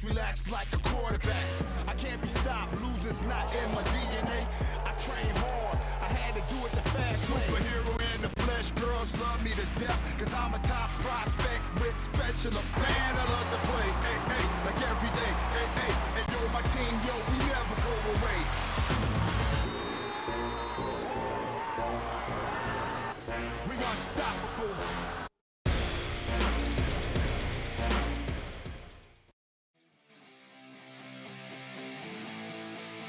just relax like a quarterback. I can't be stopped, losing's not in my DNA. I train hard, I had to do it the fast way. Superhero in the flesh, girls love me to death, cause I'm a top prospect with special effects. Man, I love to play, hey, hey, like every day, hey, hey, hey, yo, my team, yo, we never go away. We unstoppable.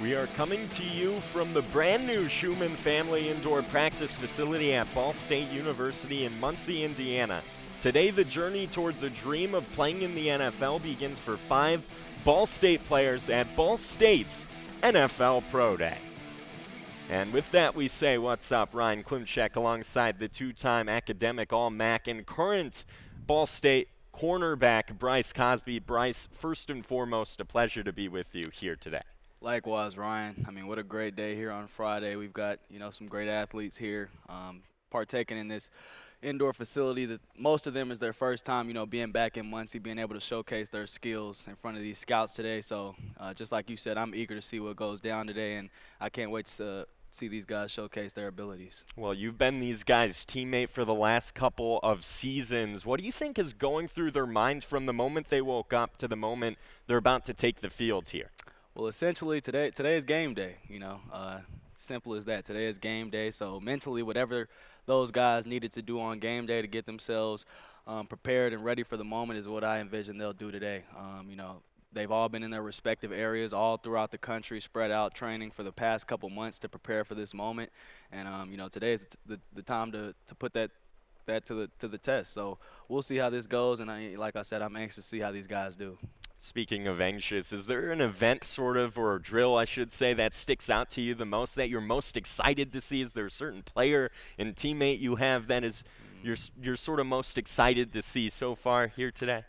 We are coming to you from the brand new Schumann Family Indoor Practice Facility at Ball State University in Muncie, Indiana. Today, the journey towards a dream of playing in the NFL begins for 5 Ball State players at Ball State's NFL Pro Day. And with that, we say, what's up? Ryan Klimcak alongside the 2-time academic All-MAC and current Ball State cornerback Bryce Cosby. Bryce, first and foremost, a pleasure to be with you here today. Likewise, Ryan. I mean, what a great day here on Friday. We've got, some great athletes here partaking in this indoor facility that most of them is their first time, being back in Muncie, being able to showcase their skills in front of these scouts today. So just like you said, I'm eager to see what goes down today, and I can't wait to see these guys showcase their abilities. Well, you've been these guys' teammate for the last couple of seasons. What do you think is going through their minds from the moment they woke up to the moment they're about to take the field here? Well, essentially, today is game day, simple as that. Today is game day, so mentally, whatever those guys needed to do on game day to get themselves prepared and ready for the moment is what I envision they'll do today. They've all been in their respective areas all throughout the country, spread out training for the past couple months to prepare for this moment. And, today is the time to put that to the test. So we'll see how this goes, and like I said, I'm anxious to see how these guys do. Speaking of anxious, is there an event or a drill, I should say, that sticks out to you the most, that you're most excited to see? Is there a certain player and teammate you have that is you're sort of most excited to see so far here today?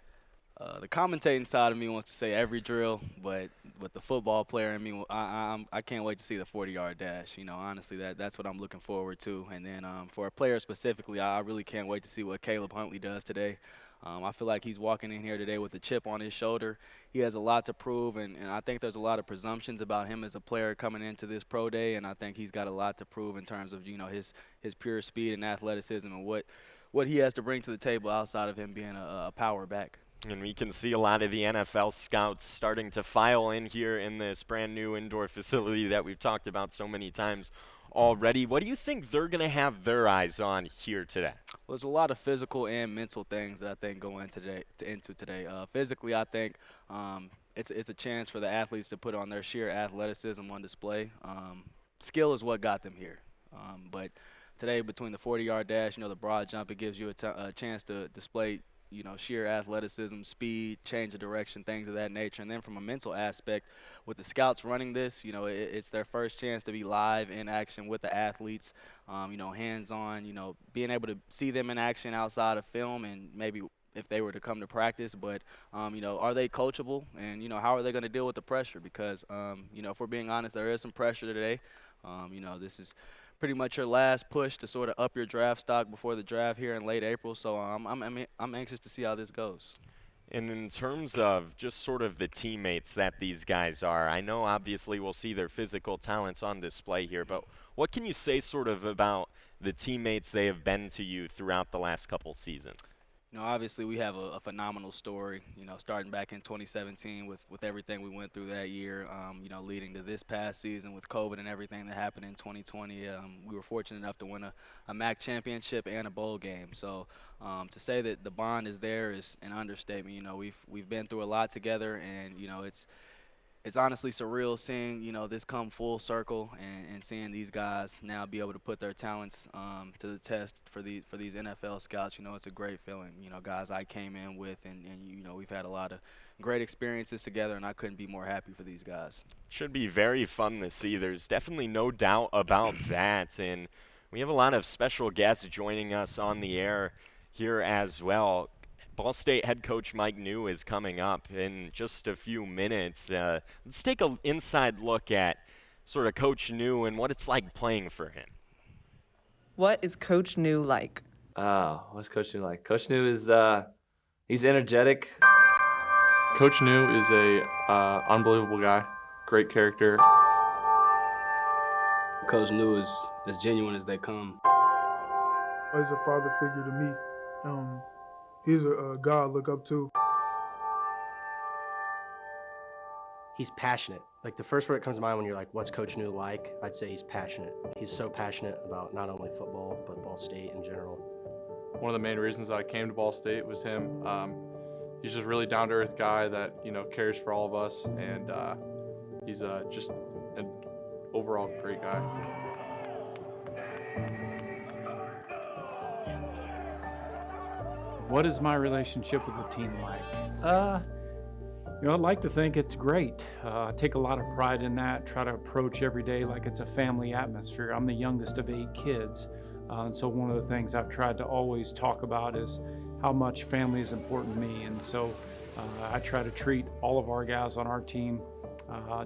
The commentating side of me wants to say every drill, but with the football player in me, I can't wait to see the 40-yard dash. Honestly, that's what I'm looking forward to. And then for a player specifically, I really can't wait to see what Caleb Huntley does today. I feel like he's walking in here today with a chip on his shoulder. He has a lot to prove, and I think there's a lot of presumptions about him as a player coming into this pro day, and I think he's got a lot to prove in terms of, his pure speed and athleticism and what he has to bring to the table outside of him being a power back. And we can see a lot of the NFL scouts starting to file in here in this brand new indoor facility that we've talked about so many times already. What do you think they're going to have their eyes on here today? Well, there's a lot of physical and mental things that I think go into today. Physically, I think it's a chance for the athletes to put on their sheer athleticism on display. Skill is what got them here. But today, between the 40-yard dash, the broad jump, it gives you a chance to display sheer athleticism, speed, change of direction, things of that nature. And then from a mental aspect, with the scouts running this, it's their first chance to be live in action with the athletes, hands-on, being able to see them in action outside of film and maybe if they were to come to practice. But, are they coachable? And, how are they going to deal with the pressure? Because, if we're being honest, there is some pressure today. This is pretty much your last push to sort of up your draft stock before the draft here in late April. So I'm anxious to see how this goes. And in terms of just sort of the teammates that these guys are, I know obviously we'll see their physical talents on display here, but what can you say sort of about the teammates they have been to you throughout the last couple seasons? Obviously we have a phenomenal story, starting back in 2017 with everything we went through that year, leading to this past season with COVID and everything that happened in 2020. We were fortunate enough to win a MAC championship and a bowl game. So to say that the bond is there is an understatement. We've been through a lot together, and, it's honestly surreal seeing, this come full circle and seeing these guys now be able to put their talents to the test for these NFL scouts. It's a great feeling. Guys I came in with, and we've had a lot of great experiences together, and I couldn't be more happy for these guys. Should be very fun to see. There's definitely no doubt about that. And we have a lot of special guests joining us on the air here as well. Ball State head coach Mike New is coming up in just a few minutes. Let's take an inside look at sort of Coach New and what it's like playing for him. What is Coach New like? What's Coach New like? Coach New is he's energetic. Coach New is a unbelievable guy, great character. Coach New is as genuine as they come. He's a father figure to me. He's a guy I look up to. He's passionate. Like the first word that comes to mind when you're like, what's Coach New like? I'd say he's passionate. He's so passionate about not only football, but Ball State in general. One of the main reasons that I came to Ball State was him. He's just a really down-to-earth guy that, cares for all of us, and he's just an overall great guy. What is my relationship with the team like? I'd like to think it's great. I take a lot of pride in that, try to approach every day like it's a family atmosphere. I'm the youngest of 8 kids, and so one of the things I've tried to always talk about is how much family is important to me, and so I try to treat all of our guys on our team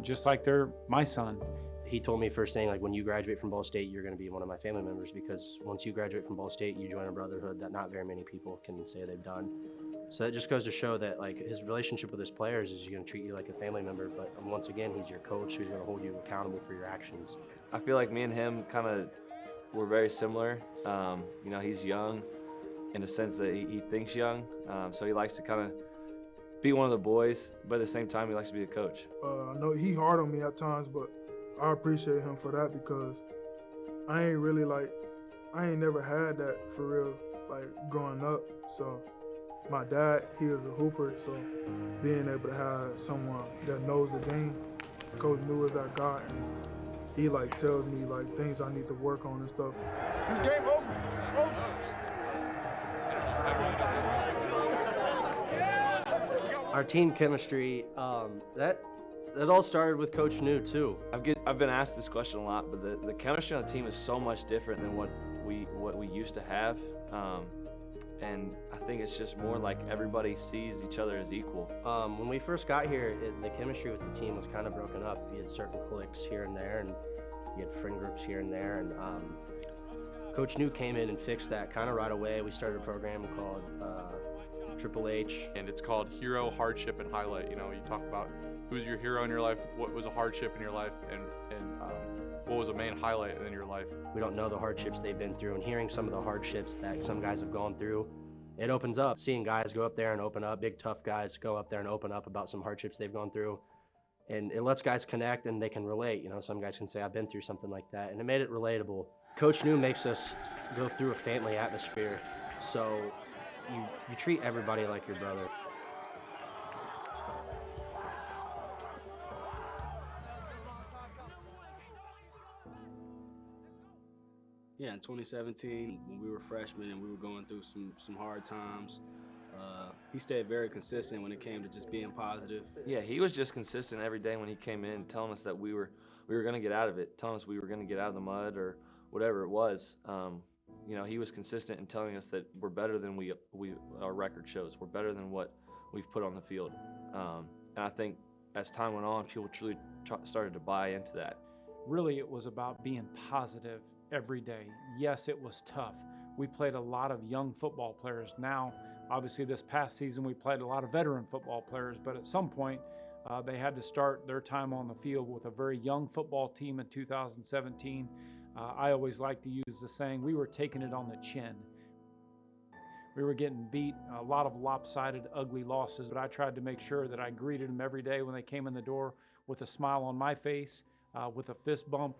just like they're my son. He told me first thing, like, when you graduate from Ball State, you're going to be one of my family members, because once you graduate from Ball State, you join a brotherhood that not very many people can say they've done. So that just goes to show that, like, his relationship with his players is he's going to treat you like a family member, but once again, he's your coach who's going to hold you accountable for your actions. I feel like me and him kind of were very similar. He's young in the sense that he thinks young, so he likes to kind of be one of the boys, but at the same time, he likes to be a coach. I know he hard on me at times, but I appreciate him for that, because I ain't never had that for real, like, growing up. So my dad, he was a hooper, so being able to have someone that knows the game, Coach New is that guy, and he tells me things I need to work on and stuff. This game over. It's over. Our team chemistry, that all started with Coach New too. I've been asked this question a lot, but the chemistry on the team is so much different than what we used to have, and I think it's just more like everybody sees each other as equal. When we first got here, the chemistry with the team was kind of broken up. You had certain cliques here and there, and you had friend groups here and there, and Coach New came in and fixed that kind of right away. We started a program called Triple H. And it's called Hero, Hardship, and Highlight. You talk about who's your hero in your life, what was a hardship in your life, and what was a main highlight in your life. We don't know the hardships they've been through, and hearing some of the hardships that some guys have gone through, it opens up. Seeing guys go up there and open up, big tough guys go up there and open up about some hardships they've gone through, and it lets guys connect and they can relate. Some guys can say, I've been through something like that, and it made it relatable. Coach New makes us go through a family atmosphere, so you treat everybody like your brother. Yeah, in 2017, when we were freshmen and we were going through some hard times, he stayed very consistent when it came to just being positive. Yeah, he was just consistent every day when he came in, telling us that we were going to get out of it, telling us we were going to get out of the mud or whatever it was. He was consistent in telling us that we're better than our record shows. We're better than what we've put on the field. And I think as time went on, people truly started to buy into that. Really, it was about being positive every day. Yes, it was tough. We played a lot of young football players. Now, obviously this past season, we played a lot of veteran football players, but at some point, they had to start their time on the field with a very young football team in 2017. I always like to use the saying, we were taking it on the chin. We were getting beat, a lot of lopsided, ugly losses, but I tried to make sure that I greeted them every day when they came in the door with a smile on my face, with a fist bump,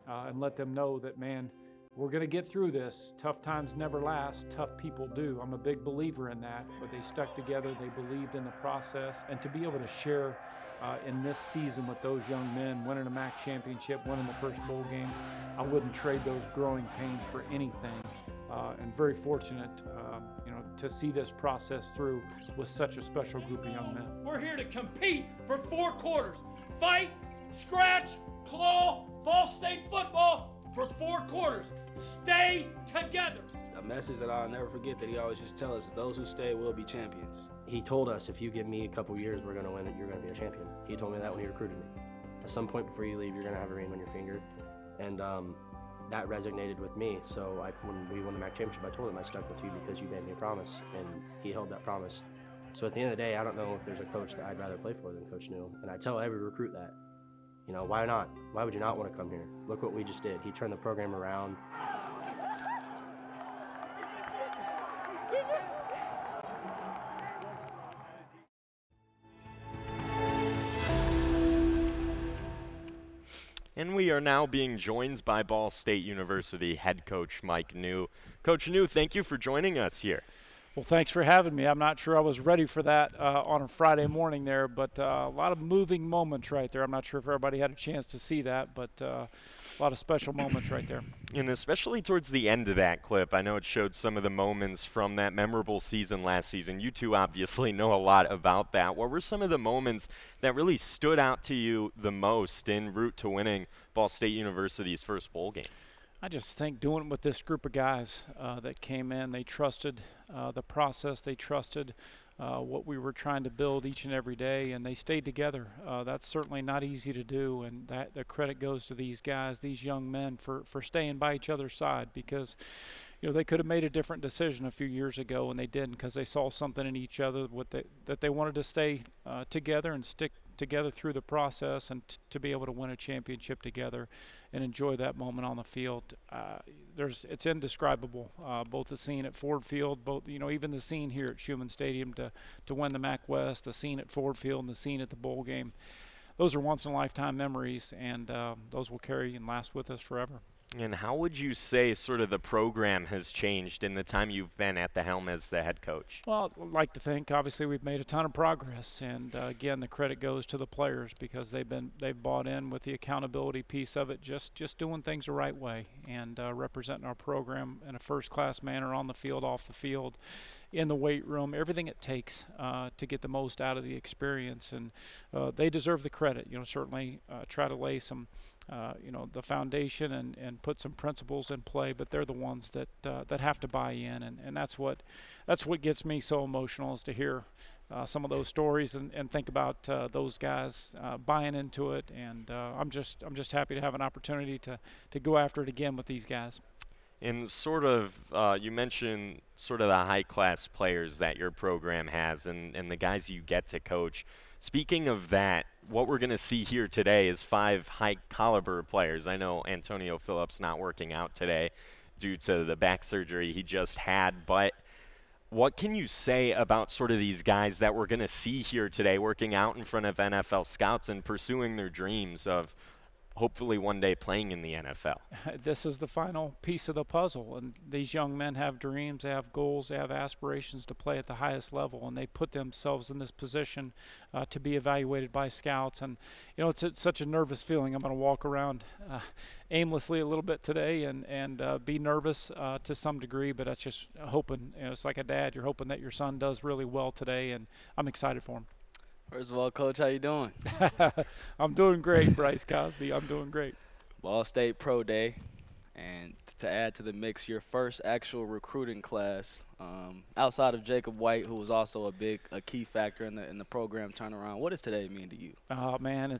and let them know that, man, we're going to get through this. Tough times never last. Tough people do. I'm a big believer in that, but they stuck together. They believed in the process. And to be able to share in this season with those young men, winning a MAC championship, winning the first bowl game, I wouldn't trade those growing pains for anything. And very fortunate, to see this process through with such a special group of young men. We're here to compete for 4 quarters. Fight, scratch, claw, Ball State football for 4 quarters. Stay together. A message that I'll never forget that he always used to tell us is those who stay will be champions. He told us, if you give me a couple years, we're going to win it, you're going to be a champion. He told me that when he recruited me. At some point before you leave, you're going to have a ring on your finger. And that resonated with me. So when we won the MAC championship, I told him I stuck with you because you made me a promise. And he held that promise. So at the end of the day, I don't know if there's a coach that I'd rather play for than Coach New. And I tell every recruit that. You know, why not? Why would you not want to come here? Look what we just did. He turned the program around. And we are now being joined by Ball State University head coach Mike New. Coach New, thank you for joining us here. Well, thanks for having me. I'm not sure I was ready for that on a Friday morning there, but a lot of moving moments right there. I'm not sure if everybody had a chance to see that, but a lot of special moments right there. And especially towards the end of that clip, I know it showed some of the moments from that memorable season last season. You two obviously know a lot about that. What were some of the moments that really stood out to you the most en route to winning Ball State University's first bowl game? I just think doing it with this group of guys that came in, they trusted the process, they trusted what we were trying to build each and every day, and they stayed together. That's certainly not easy to do, and that the credit goes to these guys, these young men, for staying by each other's side, because they could have made a different decision a few years ago, and they didn't, because they saw something in each other that they wanted to stay together and stick together through the process, and to be able to win a championship together and enjoy that moment on the field. It's indescribable. Both the scene at Ford Field, even the scene here at Schumann Stadium to win the MAC West, the scene at Ford Field, and the scene at the bowl game. Those are once-in-a-lifetime memories, and those will carry and last with us forever. And how would you say sort of the program has changed in the time you've been at the helm as the head coach? Well, I'd like to think, obviously, we've made a ton of progress, and again, the credit goes to the players, because they've bought in with the accountability piece of it, just doing things the right way, and representing our program in a first-class manner on the field, off the field, in the weight room, everything it takes to get the most out of the experience, and they deserve the credit. Certainly try to lay some the foundation and put some principles in play, but they're the ones that have to buy in, and that's what gets me so emotional, is to hear some of those stories and think about those guys buying into it, and I'm just happy to have an opportunity to go after it again with these guys. And sort of, you mentioned sort of the high-class players that your program has and the guys you get to coach. Speaking of that, what we're going to see here today is 5 high-caliber players. I know Antonio Phillips not working out today due to the back surgery he just had, but what can you say about sort of these guys that we're going to see here today working out in front of NFL scouts and pursuing their dreams of hopefully one day playing in the NFL? This is the final piece of the puzzle, and these young men have dreams, they have goals, they have aspirations to play at the highest level, and they put themselves in this position to be evaluated by scouts. And it's such a nervous feeling. I'm going to walk around aimlessly a little bit today and be nervous to some degree, but that's just hoping. It's like a dad, you're hoping that your son does really well today, and I'm excited for him. First of all, Coach, how you doing? I'm doing great, Bryce Cosby. I'm doing great. Ball State Pro Day, and to add to the mix, your first actual recruiting class outside of Jacob White, who was also a key factor in the program turnaround. What does today mean to you? Man,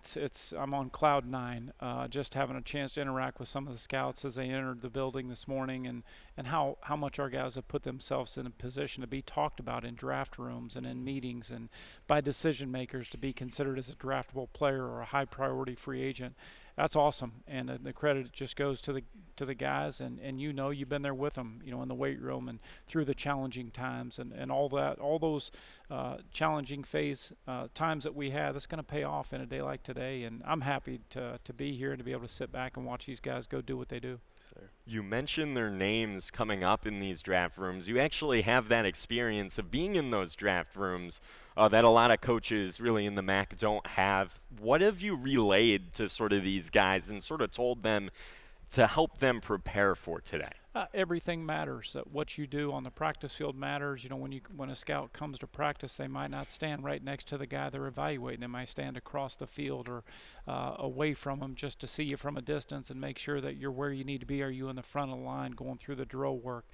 I'm on cloud 9. Just having a chance to interact with some of the scouts as they entered the building this morning, and how much our guys have put themselves in a position to be talked about in draft rooms and in meetings and by decision makers to be considered as a draftable player or a high priority free agent. That's awesome, and the credit just goes to the guys, and you've been there with them, in the weight room and through the challenging times and all those challenging times that we had. That's going to pay off in a day like today, and I'm happy to be here and to be able to sit back and watch these guys go do what they do. You mentioned their names coming up in these draft rooms. You actually have that experience of being in those draft rooms that a lot of coaches really in the MAC don't have. What have you relayed to sort of these guys and sort of told them to help them prepare for today? Everything matters. That what you do on the practice field matters. When a scout comes to practice, they might not stand right next to the guy they're evaluating. They might stand across the field or away from them just to see you from a distance and make sure that you're where you need to be. Are you in the front of the line going through the drill work?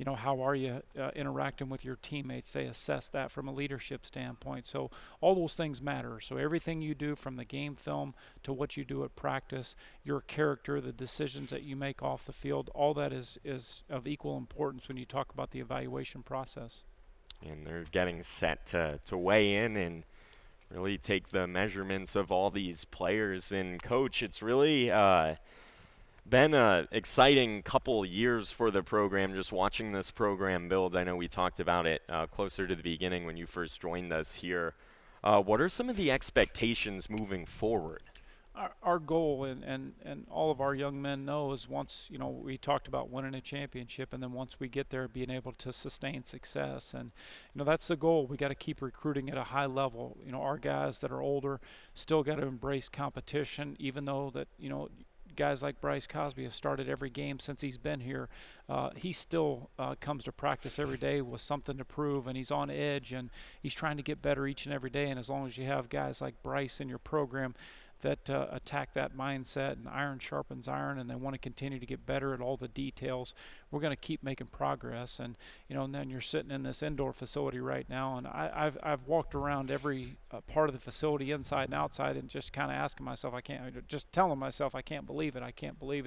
How are you interacting with your teammates? They assess that from a leadership standpoint. So all those things matter. So everything you do from the game film to what you do at practice, your character, the decisions that you make off the field, all that is of equal importance when you talk about the evaluation process. And they're getting set to weigh in and really take the measurements of all these players. And Coach, it's really been an exciting couple years for the program, just watching this program build. I know we talked about it closer to the beginning when you first joined us here. What are some of the expectations moving forward? Our goal, and all of our young men know, is once, we talked about winning a championship, and then once we get there, being able to sustain success. And, that's the goal. We got to keep recruiting at a high level. Our guys that are older still got to embrace competition, even though that, guys like Bryce Cosby have started every game since he's been here. He still comes to practice every day with something to prove, and he's on edge, and he's trying to get better each and every day. And as long as you have guys like Bryce in your program that attack that mindset, and iron sharpens iron, and they want to continue to get better at all the details, we're going to keep making progress. And and then you're sitting in this indoor facility right now, and I've walked around every part of the facility, inside and outside, and just kind of asking myself, just telling myself, I can't believe it.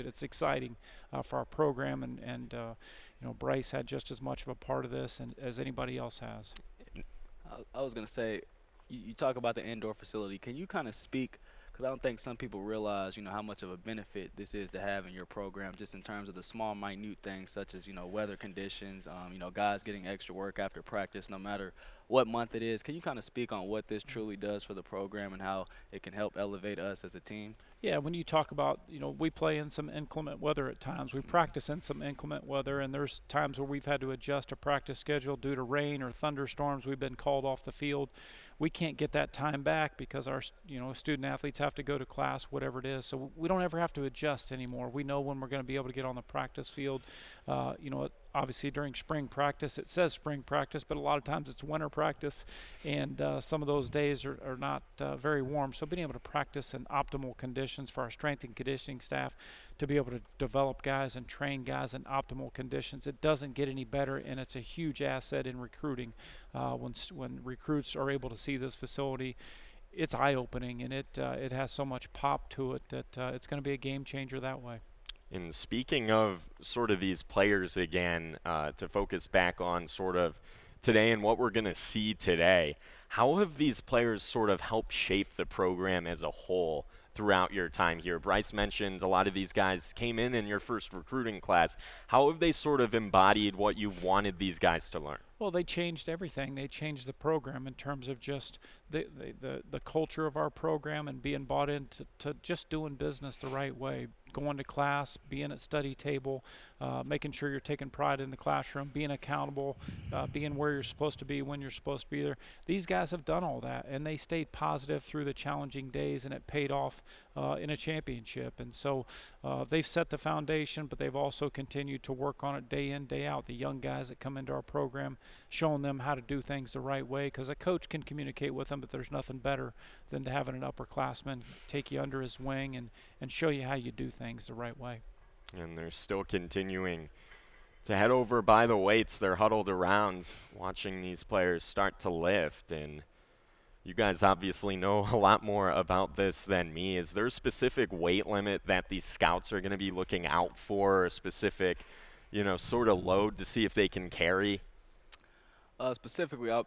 It's exciting for our program, and Bryce had just as much of a part of this as anybody else has. I was going to say, you talk about the indoor facility. Can you kind of speak, because I don't think some people realize, how much of a benefit this is to have in your program, just in terms of the small, minute things such as, weather conditions, guys getting extra work after practice, no matter what month it is. Can you kind of speak on what this truly does for the program and how it can help elevate us as a team? Yeah, when you talk about, we play in some inclement weather at times. We practice in some inclement weather, and there's times where we've had to adjust a practice schedule due to rain or thunderstorms. We've been called off the field. We can't get that time back because our, student athletes have to go to class, whatever it is. So we don't ever have to adjust anymore. We know when we're going to be able to get on the practice field. Obviously during spring practice, it says spring practice, but a lot of times it's winter practice, and some of those days are not very warm. So being able to practice in optimal conditions for our strength and conditioning staff to be able to develop guys and train guys in optimal conditions, it doesn't get any better, and it's a huge asset in recruiting. When recruits are able to see this facility, it's eye-opening, and it has so much pop to it that it's going to be a game changer that way. And speaking of sort of these players again, to focus back on sort of today and what we're going to see today, how have these players sort of helped shape the program as a whole throughout your time here? Bryce mentioned a lot of these guys came in your first recruiting class. How have they sort of embodied what you've wanted these guys to learn? Well, they changed everything. They changed the program in terms of just the culture of our program, and being bought into just doing business the right way, going to class, being at study table, making sure you're taking pride in the classroom, being accountable, being where you're supposed to be when you're supposed to be there. These guys have done all that, and they stayed positive through the challenging days, and it paid off in a championship. And so they've set the foundation, but they've also continued to work on it day in, day out. The young guys that come into our program, showing them how to do things the right way, because a coach can communicate with them, but there's nothing better than to having an upperclassman take you under his wing and show you how you do things the right way. And they're still continuing to head over by the weights. They're huddled around watching these players start to lift. And you guys obviously know a lot more about this than me. Is there a specific weight limit that these scouts are going to be looking out for, a specific, sort of load to see if they can carry? Specifically, I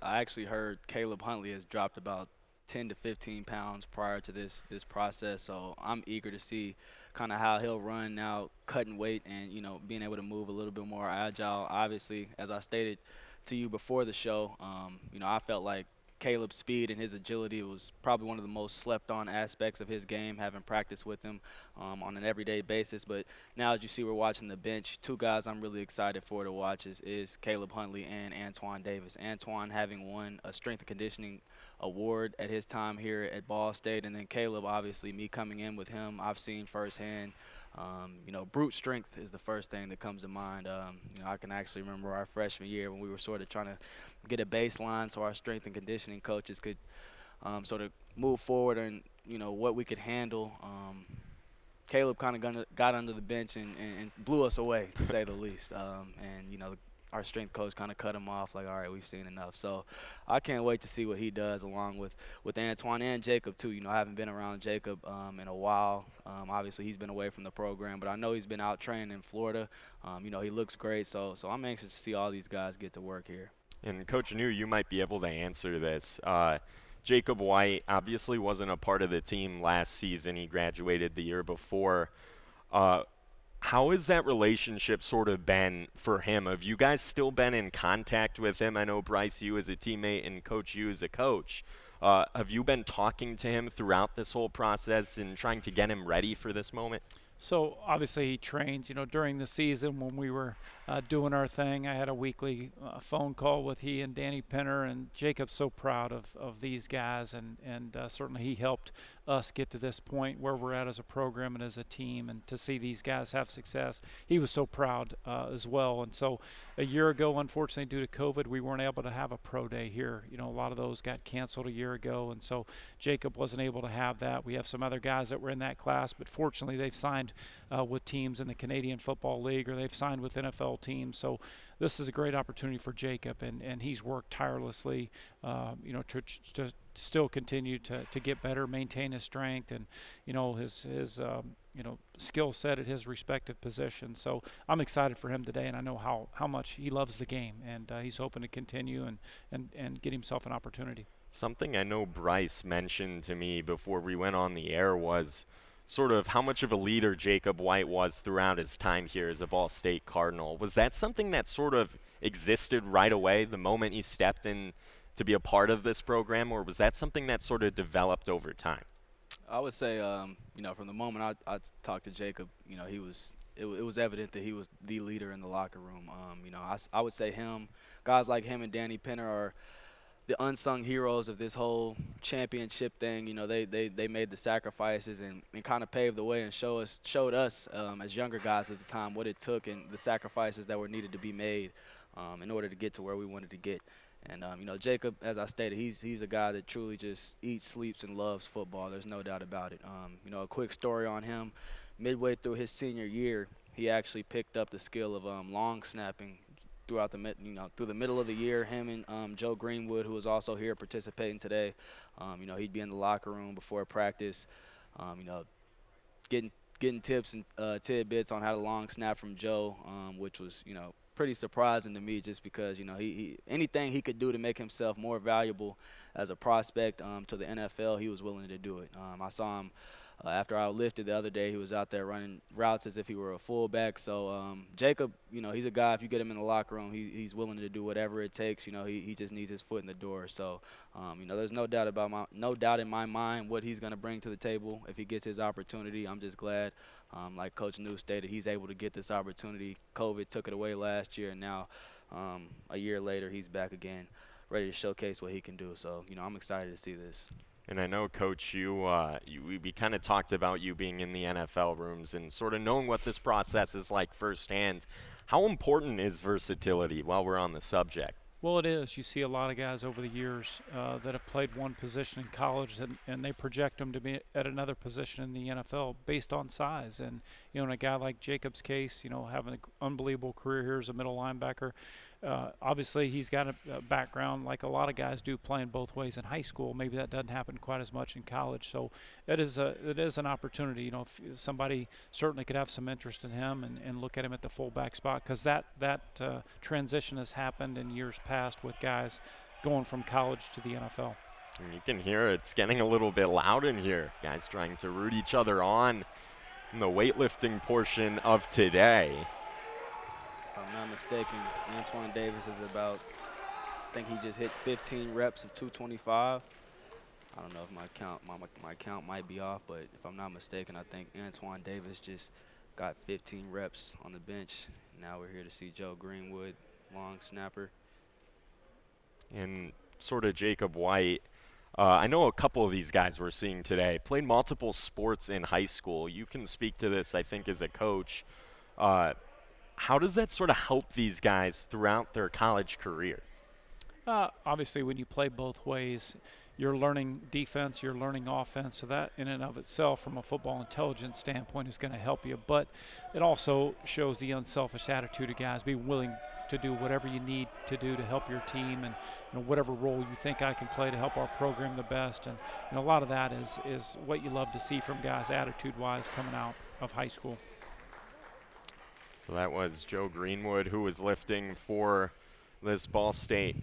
actually heard Caleb Huntley has dropped about 10 to 15 pounds prior to this process, so I'm eager to see kind of how he'll run now, cutting weight and being able to move a little bit more agile. Obviously, as I stated to you before the show, I felt like Caleb's speed and his agility was probably one of the most slept-on aspects of his game, having practiced with him on an everyday basis. But now, as you see, we're watching the bench. Two guys I'm really excited for to watch is Caleb Huntley and Antoine Davis. Antoine having won a strength and conditioning award at his time here at Ball State, and then Caleb, obviously, me coming in with him, I've seen firsthand. Brute strength is the first thing that comes to mind. I can actually remember our freshman year when we were sort of trying to get a baseline so our strength and conditioning coaches could sort of move forward and, what we could handle. Caleb kind of got under the bench and blew us away, to say the least. Our strength coach kind of cut him off, like, all right, we've seen enough. So I can't wait to see what he does along with Antoine and Jacob, too. I haven't been around Jacob in a while. Obviously, he's been away from the program, but I know he's been out training in Florida. He looks great. So I'm anxious to see all these guys get to work here. And Coach New, you might be able to answer this. Jacob White obviously wasn't a part of the team last season. He graduated the year before. How has that relationship sort of been for him? Have you guys still been in contact with him? I know, Bryce, you as a teammate and Coach, you as a coach. Have you been talking to him throughout this whole process and trying to get him ready for this moment? So obviously he trains, during the season when we were doing our thing. I had a weekly phone call with he and Danny Penner, and Jacob's so proud of these guys, and certainly he helped us get to this point where we're at as a program and as a team, and to see these guys have success. He was so proud as well. And so a year ago, unfortunately, due to COVID, we weren't able to have a pro day here. A lot of those got canceled a year ago, and so Jacob wasn't able to have that. We have some other guys that were in that class, but fortunately they've signed with teams in the Canadian Football League, or they've signed with NFL teams. So this is a great opportunity for Jacob, and he's worked tirelessly, to still continue to get better, maintain his strength, and his skill set at his respective positions. So I'm excited for him today, and I know how much he loves the game, and he's hoping to continue and get himself an opportunity. Something I know Bryce mentioned to me before we went on the air was sort of how much of a leader Jacob White was throughout his time here as a Ball State Cardinal. Was that something that sort of existed right away the moment he stepped in to be a part of this program, or was that something that sort of developed over time? I would say, from the moment I talked to Jacob, it was evident that he was the leader in the locker room. I would say guys like him and Danny Penner are the unsung heroes of this whole championship thing. They made the sacrifices and kind of paved the way and showed us as younger guys at the time what it took and the sacrifices that were needed to be made in order to get to where we wanted to get. And, Jacob, as I stated, he's a guy that truly just eats, sleeps, and loves football. There's no doubt about it. A quick story on him. Midway through his senior year, he actually picked up the skill of long snapping throughout through the middle of the year. Him and Joe Greenwood, who was also here participating today, he'd be in the locker room before practice, getting tips and tidbits on how to long snap from Joe, which was, pretty surprising to me, just because he anything he could do to make himself more valuable as a prospect to the NFL, he was willing to do it. I saw him after I lifted the other day. He was out there running routes as if he were a fullback. So Jacob, he's a guy, if you get him in the locker room, he's willing to do whatever it takes. He just needs his foot in the door. So there's no doubt in my mind what he's going to bring to the table if he gets his opportunity. I'm just glad, like Coach New stated, he's able to get this opportunity. COVID took it away last year, and now a year later he's back again, ready to showcase what he can do. So I'm excited to see this. And I know, Coach, we kind of talked about you being in the NFL rooms and sort of knowing what this process is like firsthand. How important is versatility while we're on the subject? Well, it is. You see a lot of guys over the years that have played one position in college, and they project them to be at another position in the NFL based on size. And, in a guy like Jacob's case, having an unbelievable career here as a middle linebacker, obviously he's got a background like a lot of guys do, playing both ways in high school. Maybe that doesn't happen quite as much in college. So it is an opportunity. If somebody certainly could have some interest in him and look at him at the fullback spot, because that transition has happened in years past with guys going from college to the NFL. And you can hear it's getting a little bit loud in here. Guys trying to root each other on in the weightlifting portion of today. If I'm not mistaken, Antoine Davis is I think he just hit 15 reps of 225. I don't know if my count might be off, but if I'm not mistaken, I think Antoine Davis just got 15 reps on the bench. Now we're here to see Joe Greenwood, long snapper. And sort of Jacob White, I know a couple of these guys we're seeing today played multiple sports in high school. You can speak to this, I think, as a coach. How does that sort of help these guys throughout their college careers? Obviously, when you play both ways, you're learning defense, you're learning offense, so that in and of itself from a football intelligence standpoint is going to help you. But it also shows the unselfish attitude of guys, be willing to do whatever you need to do to help your team, and whatever role you think I can play to help our program the best. And a lot of that is what you love to see from guys attitude-wise coming out of high school. So that was Joe Greenwood, who was lifting for this Ball State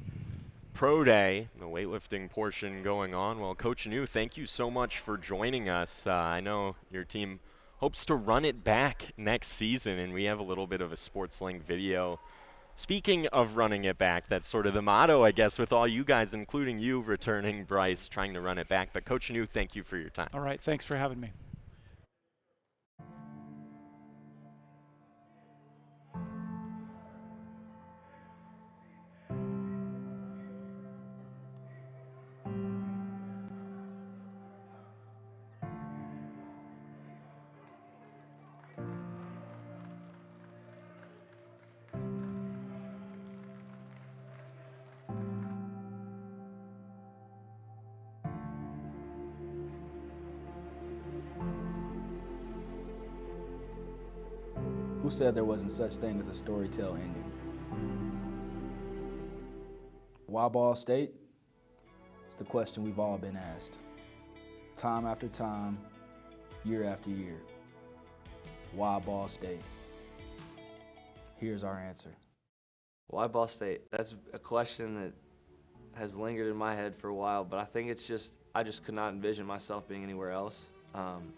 Pro Day, the weightlifting portion going on. Well, Coach New, thank you so much for joining us. I know your team hopes to run it back next season, and we have a little bit of a SportsLink video. Speaking of running it back, that's sort of the motto, I guess, with all you guys, including you returning, Bryce, trying to run it back. But Coach New, thank you for your time. All right, thanks for having me. Who said there wasn't such thing as a storytell ending? Why Ball State? It's the question we've all been asked. Time after time, year after year. Why Ball State? Here's our answer. Why Ball State? That's a question that has lingered in my head for a while, but I think it's just, I just could not envision myself being anywhere else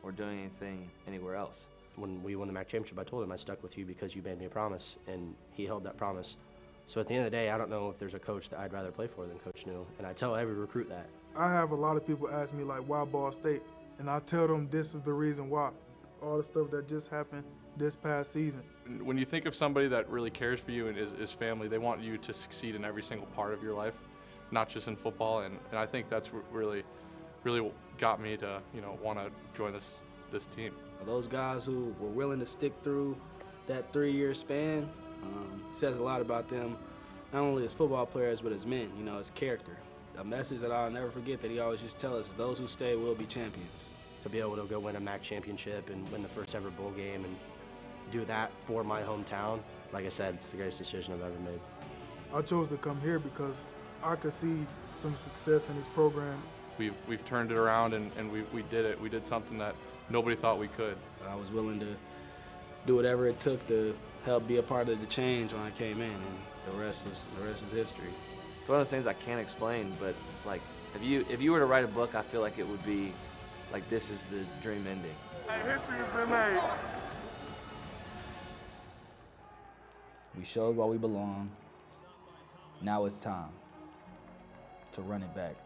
or doing anything anywhere else. When we won the MAC championship, I told him I stuck with you because you made me a promise, and he held that promise. So at the end of the day, I don't know if there's a coach that I'd rather play for than Coach New, and I tell every recruit that. I have a lot of people ask me, like, why Ball State? And I tell them this is the reason why. All the stuff that just happened this past season. When you think of somebody that really cares for you and is family, they want you to succeed in every single part of your life, not just in football. And I think that's what really got me to, want to join this team. Those guys who were willing to stick through that 3-year span says a lot about them, not only as football players, but as men, as character. A message that I'll never forget that he always used to tell us is those who stay will be champions. To be able to go win a MAC championship and win the first ever bowl game and do that for my hometown, like I said, it's the greatest decision I've ever made. I chose to come here because I could see some success in this program. We've turned it around and we did it. We did something that nobody thought we could. I was willing to do whatever it took to help be a part of the change when I came in, and the rest is history. It's one of those things I can't explain, but like if you were to write a book, I feel like it would be like this is the dream ending. History has been made. We showed why we belong. Now it's time to run it back.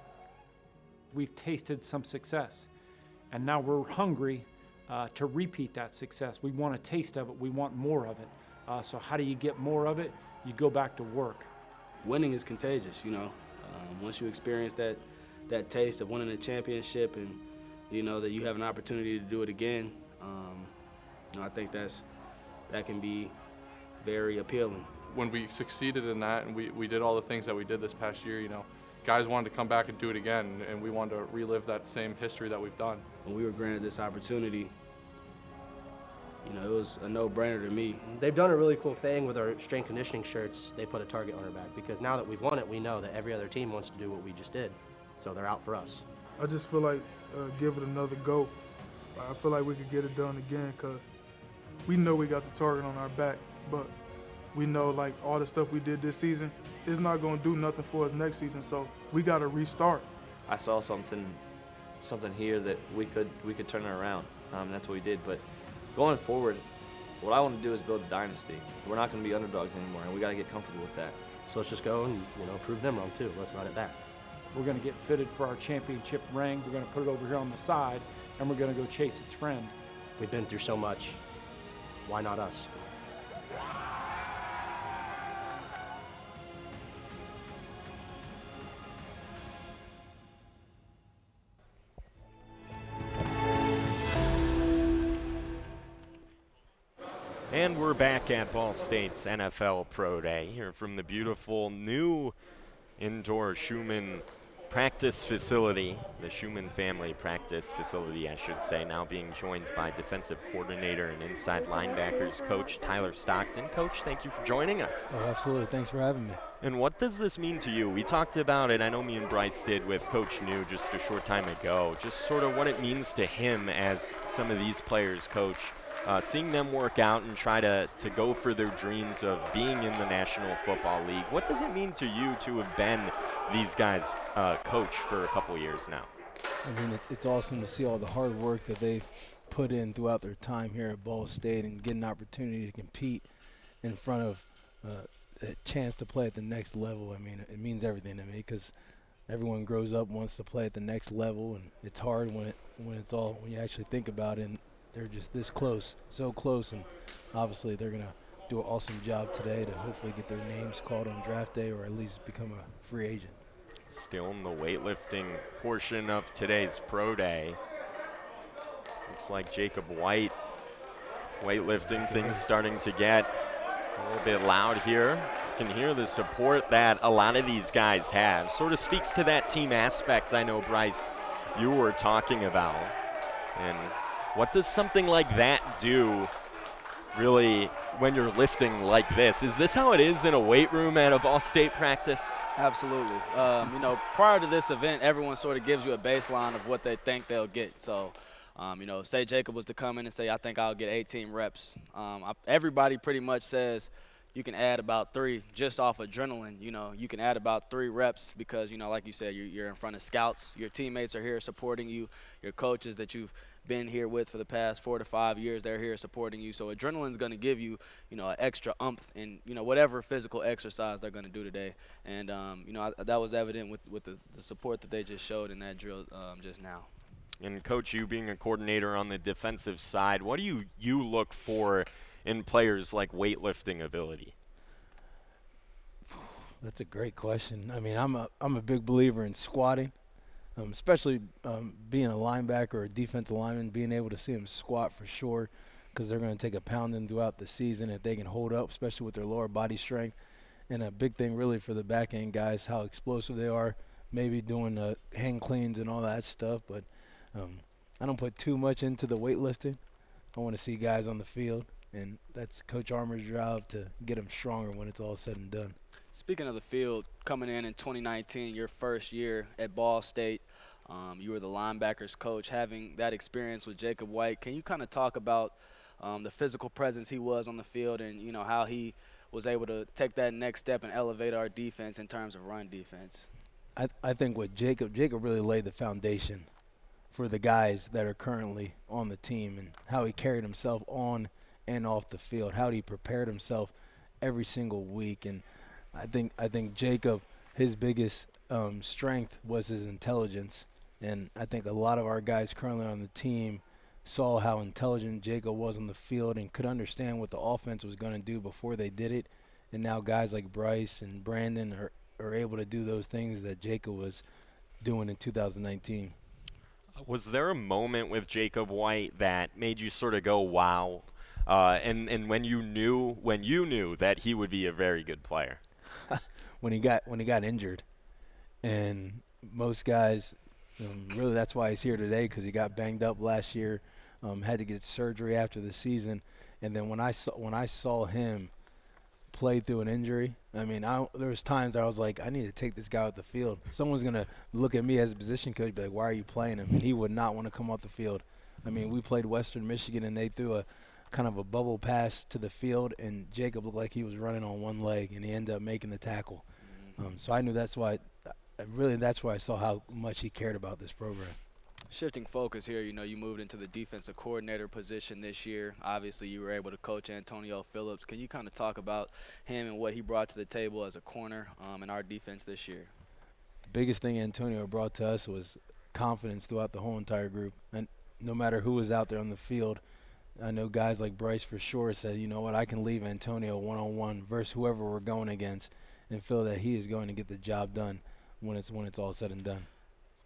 We've tasted some success, and now we're hungry to repeat that success. We want a taste of it. We want more of it. So how do you get more of it? You go back to work. Winning is contagious, Once you experience that taste of winning a championship and that you have an opportunity to do it again, I think that can be very appealing. When we succeeded in that and we did all the things that we did this past year, guys wanted to come back and do it again, and we wanted to relive that same history that we've done. When we were granted this opportunity, it was a no-brainer to me. They've done a really cool thing with our strength conditioning shirts. They put a target on our back because now that we've won it, we know that every other team wants to do what we just did. So they're out for us. I just feel like give it another go. I feel like we could get it done again because we know we got the target on our back, but we know like all the stuff we did this season is not going to do nothing for us next season, so we got to restart. I saw something here that we could turn it around. That's what we did. But going forward, what I want to do is build a dynasty. We're not going to be underdogs anymore, and we got to get comfortable with that. So let's just go and prove them wrong too. Let's run it back. We're going to get fitted for our championship ring. We're going to put it over here on the side, and we're going to go chase its friend. We've been through so much. Why not us? And we're back at Ball State's NFL Pro Day here from the beautiful new indoor Schumann practice facility, the Schumann family practice facility, I should say, now being joined by defensive coordinator and inside linebackers coach Tyler Stockton. Coach, thank you for joining us. Oh, absolutely. Thanks for having me. And what does this mean to you? We talked about it, I know me and Bryce did with Coach New just a short time ago, just sort of what it means to him as some of these players, Coach, seeing them work out and try to go for their dreams of being in the National Football League. What does it mean to you to have been these guys' coach for a couple years now? I mean, it's awesome to see all the hard work that they've put in throughout their time here at Ball State and get an opportunity to compete in front of a chance to play at the next level. I mean, it means everything to me because everyone grows up, wants to play at the next level, and it's hard when you actually think about it. And they're just this close, so close, and obviously they're gonna do an awesome job today to hopefully get their names called on draft day or at least become a free agent. Still in the weightlifting portion of today's pro day. Looks like Jacob White weightlifting, things starting to get a little bit loud here. You can hear the support that a lot of these guys have. Sort of speaks to that team aspect I know, Bryce, you were talking about. And what does something like that do really when you're lifting like this? Is this how it is in a weight room at a Ball State practice? Absolutely. Prior to this event, everyone sort of gives you a baseline of what they think they'll get. So, say Jacob was to come in and say, I think I'll get 18 reps. Everybody pretty much says you can add about 3 just off adrenaline. You can add about 3 reps because, like you said, you're in front of scouts. Your teammates are here supporting you. Your coaches that you've been here with for the past 4 to 5 years, they're here supporting you. So adrenaline's going to give you, an extra umph in, whatever physical exercise they're going to do today. And, that was evident with the support that they just showed in that drill just now. And, Coach, you being a coordinator on the defensive side, what do you look for in players like weightlifting ability? That's a great question. I mean, I'm a big believer in squatting. Especially being a linebacker or a defensive lineman, being able to see them squat for sure because they're going to take a pounding throughout the season if they can hold up, especially with their lower body strength. And a big thing really for the back end guys, how explosive they are, maybe doing hang cleans and all that stuff. But I don't put too much into the weightlifting. I want to see guys on the field, and that's Coach Armour's job to get them stronger when it's all said and done. Speaking of the field, coming in 2019, your first year at Ball State, you were the linebackers coach. Having that experience with Jacob White, can you kind of talk about the physical presence he was on the field and, how he was able to take that next step and elevate our defense in terms of run defense? I think with Jacob really laid the foundation for the guys that are currently on the team and how he carried himself on and off the field, how he prepared himself every single week. And I think Jacob, his biggest strength was his intelligence, and I think a lot of our guys currently on the team saw how intelligent Jacob was on the field and could understand what the offense was going to do before they did it. And now guys like Bryce and Brandon are able to do those things that Jacob was doing in 2019. Was there a moment with Jacob White that made you sort of go, wow, and when you knew that he would be a very good player? When he got injured, and most guys, really that's why he's here today, because he got banged up last year, had to get surgery after the season, and then when I saw him play through an injury, I mean, there was times I was like, I need to take this guy off the field. Someone's gonna look at me as a position coach, be like, why are you playing him? And he would not want to come off the field. I mean, we played Western Michigan, and they threw a kind of a bubble pass to the field, and Jacob looked like he was running on one leg, and he ended up making the tackle. So I knew that's why I saw how much he cared about this program. Shifting focus here, you moved into the defensive coordinator position this year. Obviously, you were able to coach Antonio Phillips. Can you kind of talk about him and what he brought to the table as a corner in our defense this year? The biggest thing Antonio brought to us was confidence throughout the whole entire group. And no matter who was out there on the field, I know guys like Bryce for sure said, you know what, I can leave Antonio one-on-one versus whoever we're going against and feel that he is going to get the job done when it's all said and done.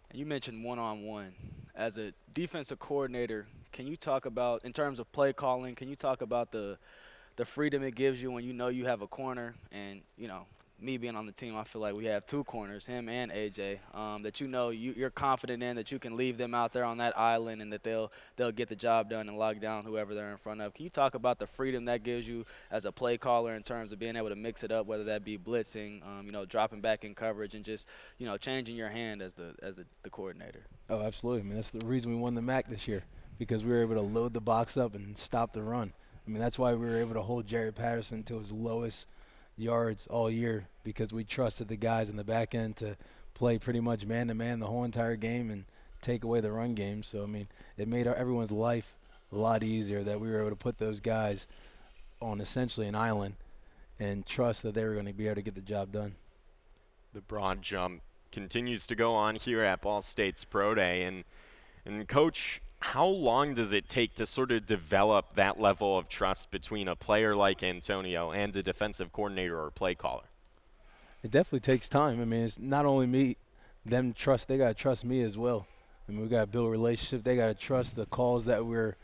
And you mentioned one-on-one. As a defensive coordinator, can you talk about, in terms of play calling, can you talk about the freedom it gives you when you know you have a corner? And, me being on the team, I feel like we have 2 corners, him and AJ, that you're confident in, that you can leave them out there on that island and that they'll get the job done and lock down whoever they're in front of. Can you talk about the freedom that gives you as a play caller in terms of being able to mix it up, whether that be blitzing, dropping back in coverage, and just, changing your hand as the coordinator? Oh, absolutely. I mean, that's the reason we won the MAC this year. because we were able to load the box up and stop the run. I mean, that's why we were able to hold Jared Patterson to his lowest yards all year, because we trusted the guys in the back end to play pretty much man-to-man the whole entire game and take away the run game. So, I mean, it made everyone's life a lot easier that we were able to put those guys on essentially an island and trust that they were going to be able to get the job done. The broad jump continues to go on here at Ball State's Pro Day. And Coach, how long does it take to sort of develop that level of trust between a player like Antonio and a defensive coordinator or play caller? It definitely takes time. I mean, it's not only me, they got to trust me as well. I mean, we got to build a relationship. They got to trust the calls that we're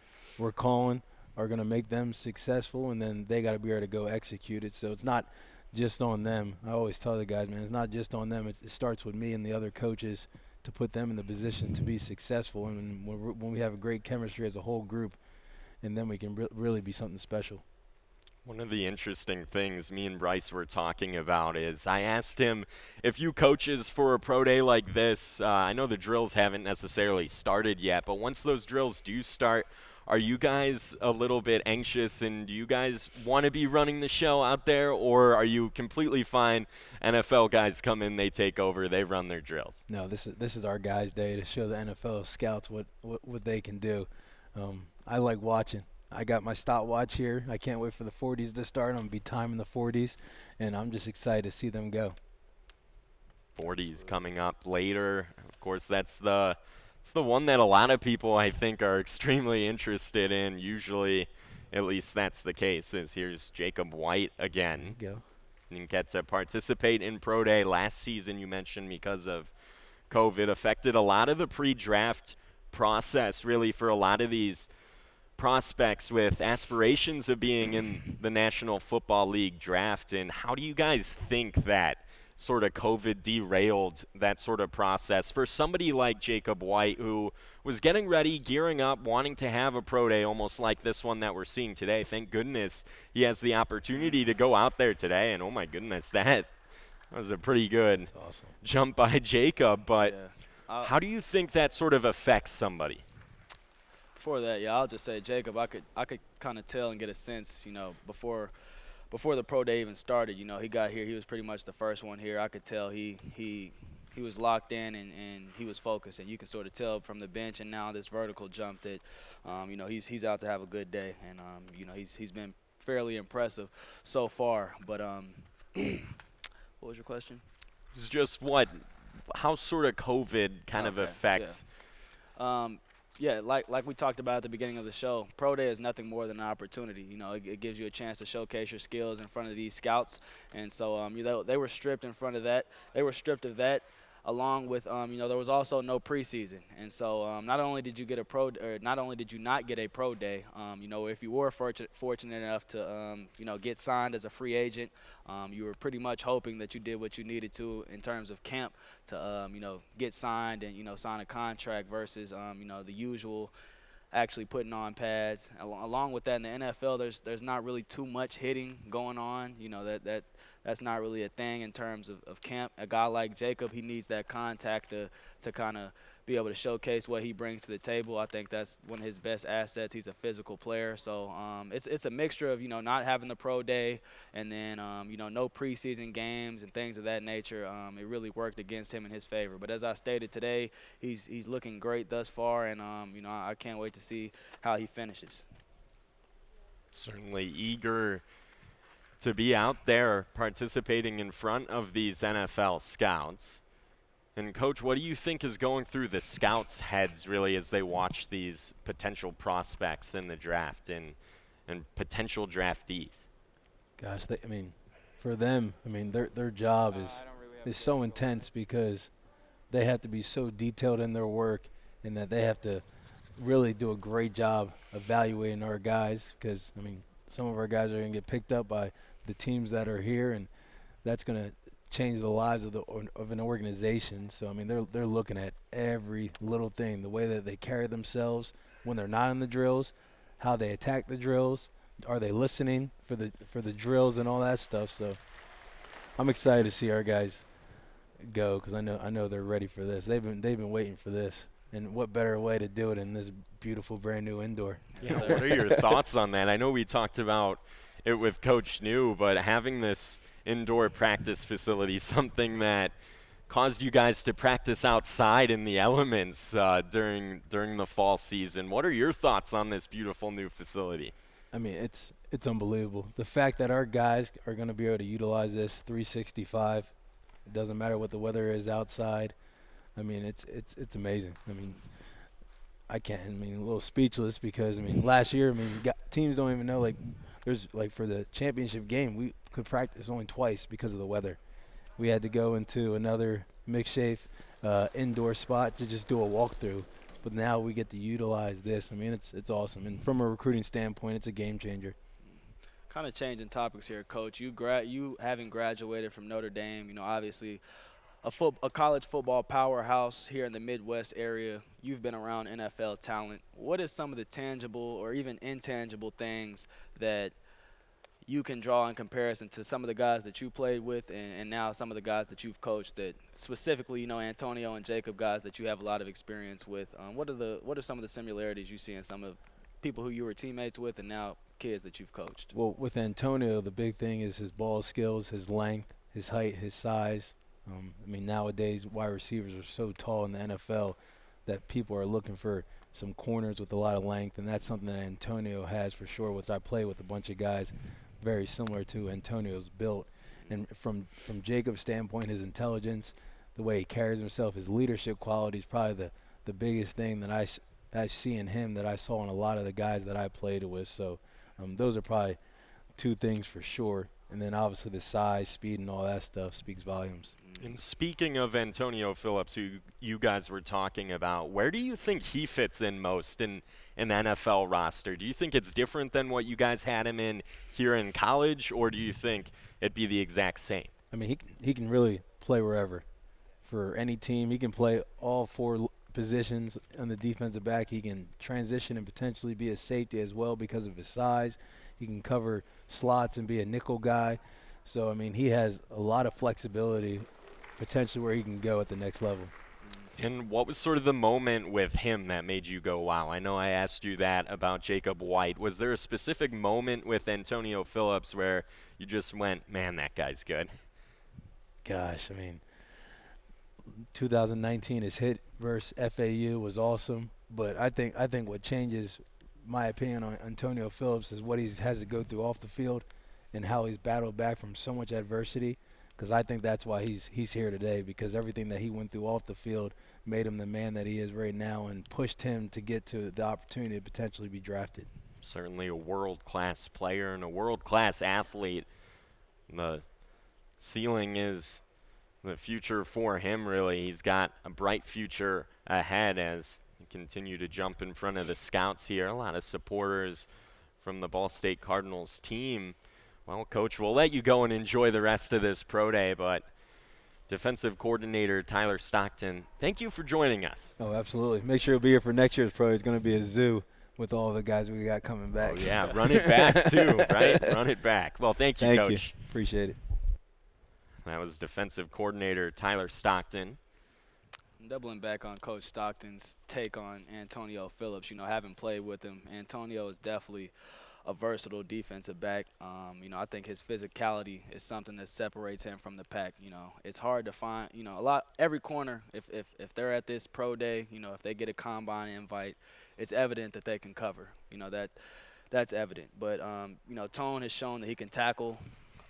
calling are going to make them successful, and then they got to be able to go execute it. So it's not just on them. I always tell the guys, man, it's not just on them. It starts with me and the other coaches to put them in the position to be successful. And when we have a great chemistry as a whole group, and then we can really be something special. One of the interesting things me and Bryce were talking about is I asked him, if you coaches for a pro day like this, I know the drills haven't necessarily started yet, but once those drills do start, are you guys a little bit anxious, and do you guys want to be running the show out there, or are you completely fine? NFL guys come in, they take over, they run their drills. No, this is our guys' day to show the NFL scouts what they can do. I like watching. I got my stopwatch here. I can't wait for the 40s to start. I'm going to be timing the 40s, and I'm just excited to see them go. 40s coming up later. Of course, it's the one that a lot of people, I think, are extremely interested in. Usually, at least that's the case, is here's Jacob White again. There you go. Didn't get to participate in Pro Day last season, you mentioned, because of COVID. Affected a lot of the pre-draft process, really, for a lot of these prospects with aspirations of being in the National Football League draft. And how do you guys think that sort of COVID derailed that sort of process for somebody like Jacob White, who was getting ready, gearing up, wanting to have a pro day almost like this one that we're seeing today? Thank goodness he has the opportunity to go out there today, and oh my goodness, that was a pretty good jump by Jacob. But how do you think that sort of affects somebody? Before that, I'll just say Jacob, I could kind of tell and get a sense, before the pro day even started. He got here, he was pretty much the first one here. I could tell he was locked in and he was focused, and you can sort of tell from the bench and now this vertical jump that he's out to have a good day, and he's been fairly impressive so far. But what was your question? It's just how sort of COVID kind of affects. Yeah, like we talked about at the beginning of the show, Pro Day is nothing more than an opportunity. It gives you a chance to showcase your skills in front of these scouts. And so, they were stripped in front of that. They were stripped of that, along with, there was also no preseason. And so, not only did you not get a Pro Day, if you were fortunate enough to, get signed as a free agent, you were pretty much hoping that you did what you needed to in terms of camp to, get signed and, sign a contract versus, the usual actually putting on pads. Along with that, in the NFL, there's not really too much hitting going on. That's not really a thing in terms of camp. A guy like Jacob, he needs that contact to kind of be able to showcase what he brings to the table. I think that's one of his best assets. He's a physical player. So it's a mixture of, not having the pro day and then, no preseason games and things of that nature. It really worked against him in his favor. But as I stated today, he's looking great thus far, and, I can't wait to see how he finishes. Certainly eager to be out there participating in front of these NFL scouts. And, Coach, what do you think is going through the scouts' heads, really, as they watch these potential prospects in the draft and potential draftees? Gosh, for them, their job is so intense because they have to be so detailed in their work, and that they have to really do a great job evaluating our guys, because, some of our guys are going to get picked up by the teams that are here, and that's going to change the lives of an organization. So, they're looking at every little thing, the way that they carry themselves when they're not in the drills, how they attack the drills, are they listening for the drills and all that stuff. So I'm excited to see our guys go, because I know they're ready for this. They've been waiting for this. And what better way to do it in this beautiful brand new indoor? Yeah, what are your thoughts on that? I know we talked about it with Coach New, but having this indoor practice facility, something that caused you guys to practice outside in the elements during the fall season. What are your thoughts on this beautiful new facility? I mean, it's unbelievable. The fact that our guys are going to be able to utilize this 365, it doesn't matter what the weather is outside. I mean, it's amazing. I mean, a little speechless because, last year, teams don't even know, like, there's, like, for the championship game, we could practice only twice because of the weather. We had to go into another makeshift indoor spot to just do a walkthrough. But now we get to utilize this. I mean, it's awesome. And from a recruiting standpoint, it's a game changer. Kind of changing topics here, Coach. You having graduated from Notre Dame, obviously a college football powerhouse here in the Midwest area. You've been around NFL talent. What is some of the tangible or even intangible things that you can draw in comparison to some of the guys that you played with and now some of the guys that you've coached, that specifically, Antonio and Jacob, guys that you have a lot of experience with? What are some of the similarities you see in some of people who you were teammates with and now kids that you've coached? Well, with Antonio, the big thing is his ball skills, his length, his height, his size. Nowadays wide receivers are so tall in the NFL that people are looking for some corners with a lot of length, and that's something that Antonio has for sure, which I play with a bunch of guys very similar to Antonio's built. And from Jacob's standpoint, his intelligence, the way he carries himself, his leadership qualities, probably the biggest thing that I see in him that I saw in a lot of the guys that I played with. So those are probably two things for sure. And then obviously the size, speed, and all that stuff speaks volumes. And speaking of Antonio Phillips, who you guys were talking about, where do you think he fits in most in an NFL roster? Do you think it's different than what you guys had him in here in college, or do you think it'd be the exact same? I mean, he can really play wherever. For any team, he can play all four positions on the defensive back. He can transition and potentially be a safety as well because of his size. He can cover slots and be a nickel guy. So, he has a lot of flexibility, potentially where he can go at the next level. And what was sort of the moment with him that made you go, wow? I know I asked you that about Jacob White. Was there a specific moment with Antonio Phillips where you just went, man, that guy's good? Gosh, 2019, his hit versus FAU was awesome. But I think what changes my opinion on Antonio Phillips is what he has to go through off the field and how he's battled back from so much adversity, because I think that's why he's here today, because everything that he went through off the field made him the man that he is right now and pushed him to get to the opportunity to potentially be drafted. Certainly a world-class player and a world-class athlete. The ceiling is the future for him, really. He's got a bright future ahead as he continue to jump in front of the scouts here. A lot of supporters from the Ball State Cardinals team. Well, Coach, we'll let you go and enjoy the rest of this pro day, but defensive coordinator Tyler Stockton, thank you for joining us. Oh, absolutely. Make sure you'll be here for next year's pro. It's going to be a zoo with all the guys we got coming back. Oh, yeah, run it back too, right? Run it back. Well, thank you, Coach. Thank you. Appreciate it. That was defensive coordinator Tyler Stockton. Doubling back on Coach Stockton's take on Antonio Phillips, having played with him, Antonio is definitely a versatile defensive back. I think his physicality is something that separates him from the pack. It's hard to find, every corner, if they're at this pro day, if they get a combine invite, it's evident that they can cover. That's evident. But, Tone has shown that he can tackle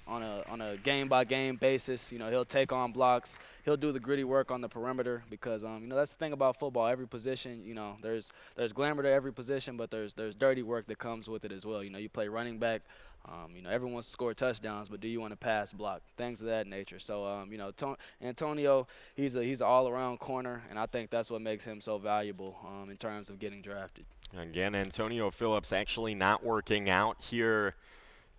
on a game-by-game basis. He'll take on blocks. He'll do the gritty work on the perimeter because, that's the thing about football. Every position, there's glamour to every position, but there's dirty work that comes with it as well. You play running back. Everyone wants to score touchdowns, but do you want to pass block? Things of that nature. So, Antonio, he's an all-around corner, and I think that's what makes him so valuable in terms of getting drafted. Again, Antonio Phillips actually not working out here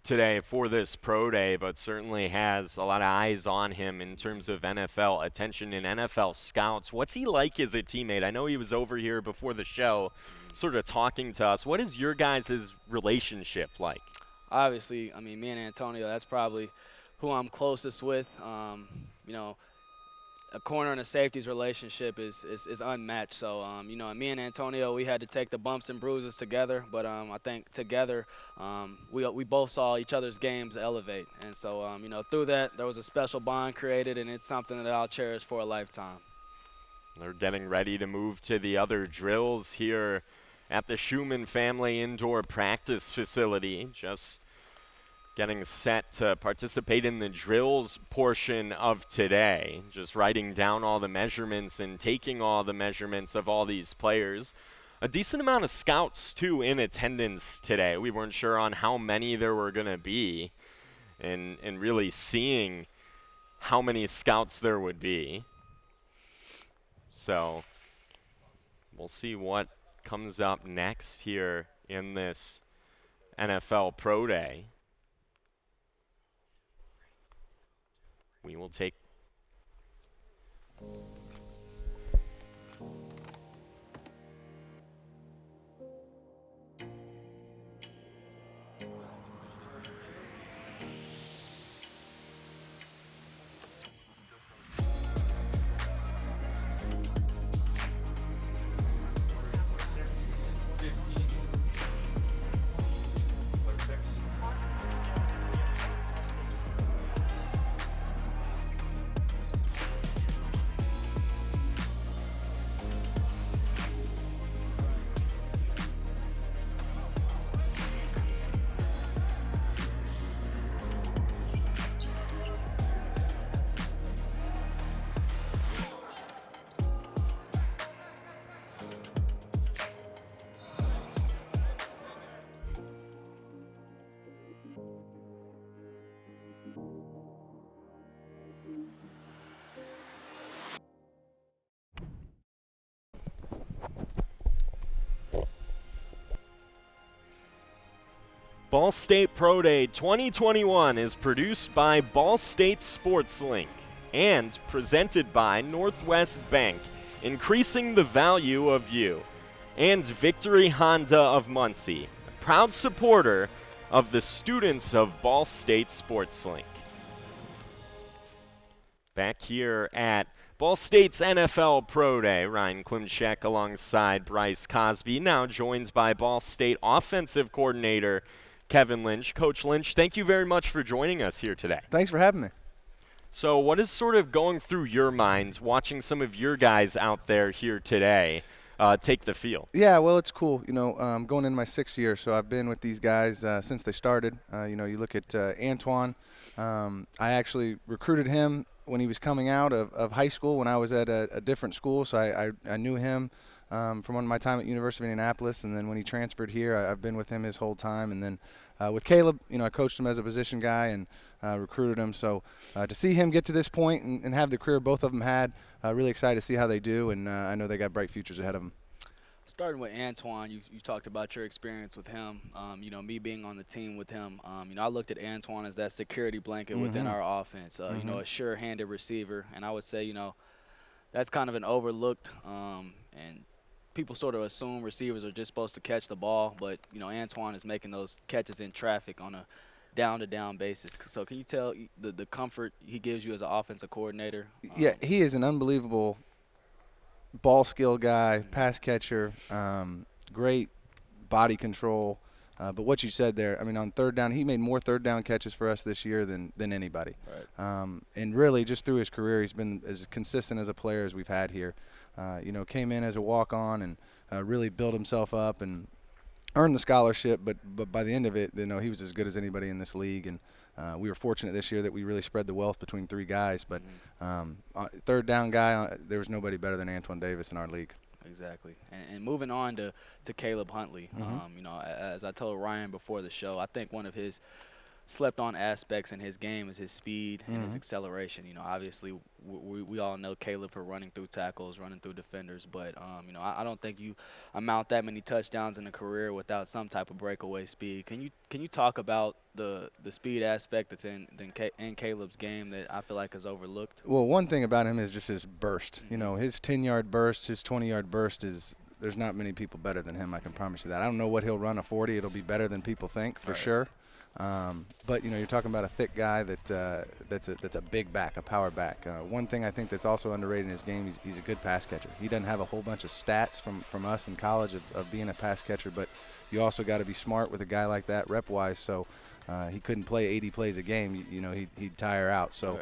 today for this pro day, but certainly has a lot of eyes on him in terms of NFL attention and NFL scouts. What's he like as a teammate? I know he was over here before the show sort of talking to us. What is your guys' relationship like? Obviously, me and Antonio, that's probably who I'm closest with. a corner and a safety's relationship is unmatched. So, you know, me and Antonio, we had to take the bumps and bruises together. But I think together we both saw each other's games elevate. And so, you know, through that, there was a special bond created, and it's something that I'll cherish for a lifetime. They're getting ready to move to the other drills here at the Schumann Family Indoor Practice Facility. Just getting set to participate in the drills portion of today. Just writing down all the measurements and taking all the measurements of all these players. A decent amount of scouts, too, in attendance today. We weren't sure on how many there were going to be, and really seeing how many scouts there would be. So we'll see what comes up next here in this NFL Pro Day. We will take Ball State Pro Day 2021 is produced by Ball State Sports Link and presented by Northwest Bank, increasing the value of you, and Victory Honda of Muncie, a proud supporter of the students of Ball State Sports Link. Back here at Ball State's NFL Pro Day, Ryan Klimcak alongside Bryce Cosby, now joined by Ball State offensive coordinator Kevin Lynch. Coach Lynch, thank you very much for joining us here today. Thanks for having me. So what is sort of going through your minds watching some of your guys out there here today take the field? Yeah, well, it's cool. You know, going into my 6th year, so I've been with these guys since they started. You know, you look at Antoine. I actually recruited him when he was coming out of high school when I was at a different school, so I knew him from one of my time at University of Indianapolis, and then when he transferred here, I've been with him his whole time. And then with Caleb, you know, I coached him as a position guy and recruited him. So to see him get to this point and have the career both of them had, really excited to see how they do, and I know they got bright futures ahead of them. Starting with Antoine, you talked about your experience with him. You know, me being on the team with him, you know, I looked at Antoine as that security blanket within our offense. You know, a sure-handed receiver, and I would say, you know, that's kind of an overlooked and people sort of assume receivers are just supposed to catch the ball, but, you know, Antoine is making those catches in traffic on a down-to-down basis. So can you tell the comfort he gives you as an offensive coordinator? Yeah, he is an unbelievable ball skill guy, pass catcher, great body control. But what you said there, I mean, on third down, he made more third down catches for us this year than anybody. Right. And really, just through his career, he's been as consistent as a player as we've had here. You know, came in as a walk-on and really built himself up and earned the scholarship. But by the end of it, you know, he was as good as anybody in this league. And we were fortunate this year that we really spread the wealth between 3 guys. But third down guy, there was nobody better than Antoine Davis in our league. Exactly. And moving on to Caleb Huntley, you know, as I told Ryan before the show, I think one of his slept-on aspects in his game is his speed and his acceleration. You know, obviously we all know Caleb for running through tackles, running through defenders, but you know, I don't think you amount that many touchdowns in a career without some type of breakaway speed. Can you talk about the speed aspect that's in Caleb's game that I feel like is overlooked? Well, one thing about him is just his burst. You know, his 10-yard burst, his 20-yard burst is there's not many people better than him. I can promise you that. I don't know what he'll run a 40. It'll be better than people think for sure. But you're talking about a thick guy that's a big back, a power back. One thing I think that's also underrated in his game, he's a good pass catcher. He doesn't have a whole bunch of stats from us in college of being a pass catcher, but you also got to be smart with a guy like that rep-wise. So he couldn't play 80 plays a game. He'd tire out. So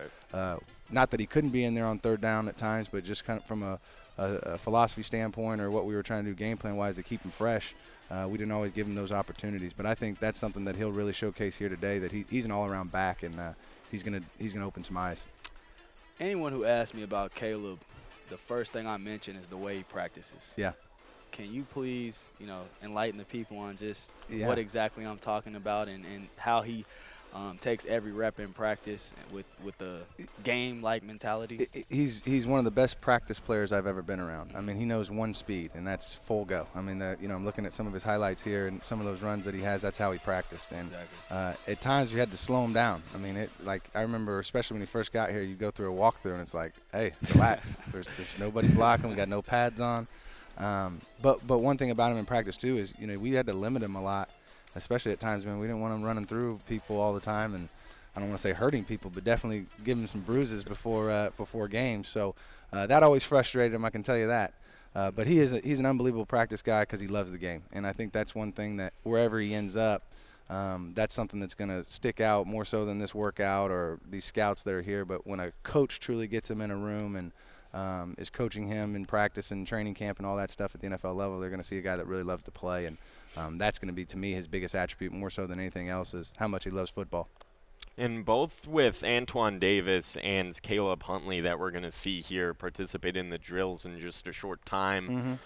not that he couldn't be in there on third down at times, but just kind of from a philosophy standpoint or what we were trying to do game plan-wise to keep him fresh, we didn't always give him those opportunities. But I think that's something that he'll really showcase here today, that he's an all-around back, and he's gonna open some eyes. Anyone who asks me about Caleb, the first thing I mention is the way he practices. Yeah. Can you please, enlighten the people on just what exactly I'm talking about and how he takes every rep in practice with the game-like mentality? He's one of the best practice players I've ever been around. I mean, he knows one speed, and that's full go. I mean, I'm looking at some of his highlights here and some of those runs that he has. That's how he practiced. And at times you had to slow him down. I mean, I remember, especially when he first got here, you go through a walkthrough and it's like, hey, relax. there's nobody blocking. We got no pads on. But one thing about him in practice too is we had to limit him a lot, especially at times when we didn't want him running through people all the time, and I don't want to say hurting people, but definitely giving him some bruises before games. So that always frustrated him, I can tell you that. But he's an unbelievable practice guy because he loves the game, and I think that's one thing that wherever he ends up, that's something that's going to stick out more so than this workout or these scouts that are here. But when a coach truly gets him in a room and is coaching him in practice and training camp and all that stuff at the NFL level, they're going to see a guy that really loves to play, and that's going to be, to me, his biggest attribute, more so than anything else, is how much he loves football. And both with Antoine Davis and Caleb Huntley that we're going to see here participate in the drills in just a short time,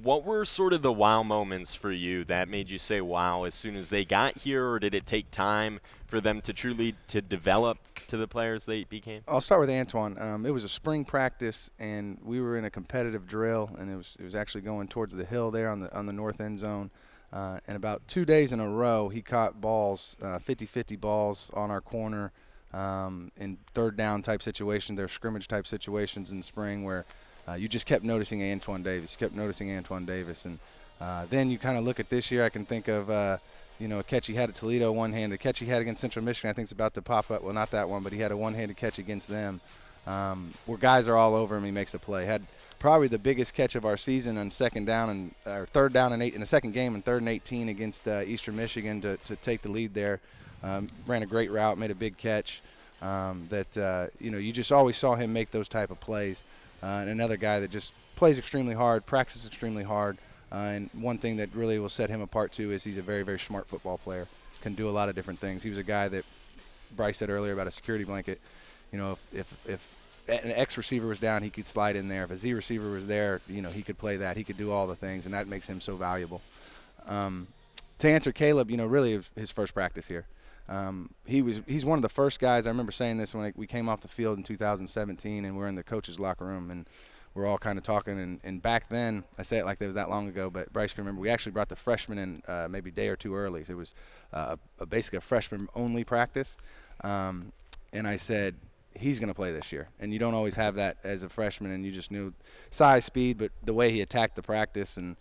what were sort of the wow moments for you that made you say wow as soon as they got here, or did it take time for them to truly develop to the players they became? I'll start with Antoine. It was a spring practice, and we were in a competitive drill, and it was actually going towards the hill there on the north end zone. And about 2 days in a row, he caught balls, 50-50 balls on our corner in third down type situations. They're scrimmage type situations in spring where you just kept noticing Antoine Davis. And then you kind of look at this year. I can think of a catch he had at Toledo one-handed, a catch he had against Central Michigan. I think it's about to pop up. Well, not that one, but he had a one-handed catch against them where guys are all over him. He makes a play. Had probably the biggest catch of our season on third down and 8 in the second game, and 3rd and 18 against Eastern Michigan to take the lead there. Ran a great route, made a big catch. You just always saw him make those type of plays. And another guy that just plays extremely hard, practices extremely hard. And one thing that really will set him apart too is he's a very, very smart football player. Can do a lot of different things. He was a guy that Bryce said earlier about a security blanket. If an X receiver was down, he could slide in there. If a Z receiver was there, he could play that. He could do all the things, and that makes him so valuable. To answer Caleb, really his first practice here. He's one of the first guys. I remember saying this when we came off the field in 2017, and we're in the coach's locker room, and we're all kind of talking. And back then, I say it like it was that long ago, but Bryce can remember, we actually brought the freshmen in maybe a day or two early. So it was basically a freshman-only practice. And I said, he's going to play this year. And you don't always have that as a freshman, and you just knew size, speed, but the way he attacked the practice, and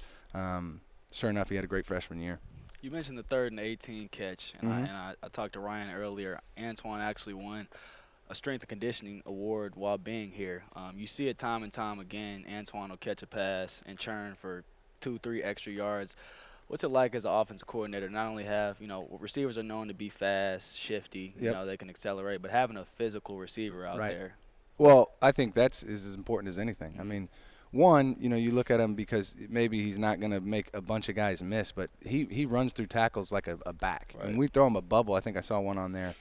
sure enough, he had a great freshman year. You mentioned the 3rd and 18 catch, and I talked to Ryan earlier. Antoine actually won a strength and conditioning award while being here. You see it time and time again. Antoine will catch a pass and churn for 2-3 extra yards. What's it like as an offensive coordinator, not only have, receivers are known to be fast, shifty, they can accelerate, but having a physical receiver out there? Well, I think that's as important as anything. I mean, one, you look at him because maybe he's not going to make a bunch of guys miss, but he runs through tackles like a back. Right. And we throw him a bubble. I think I saw one on there.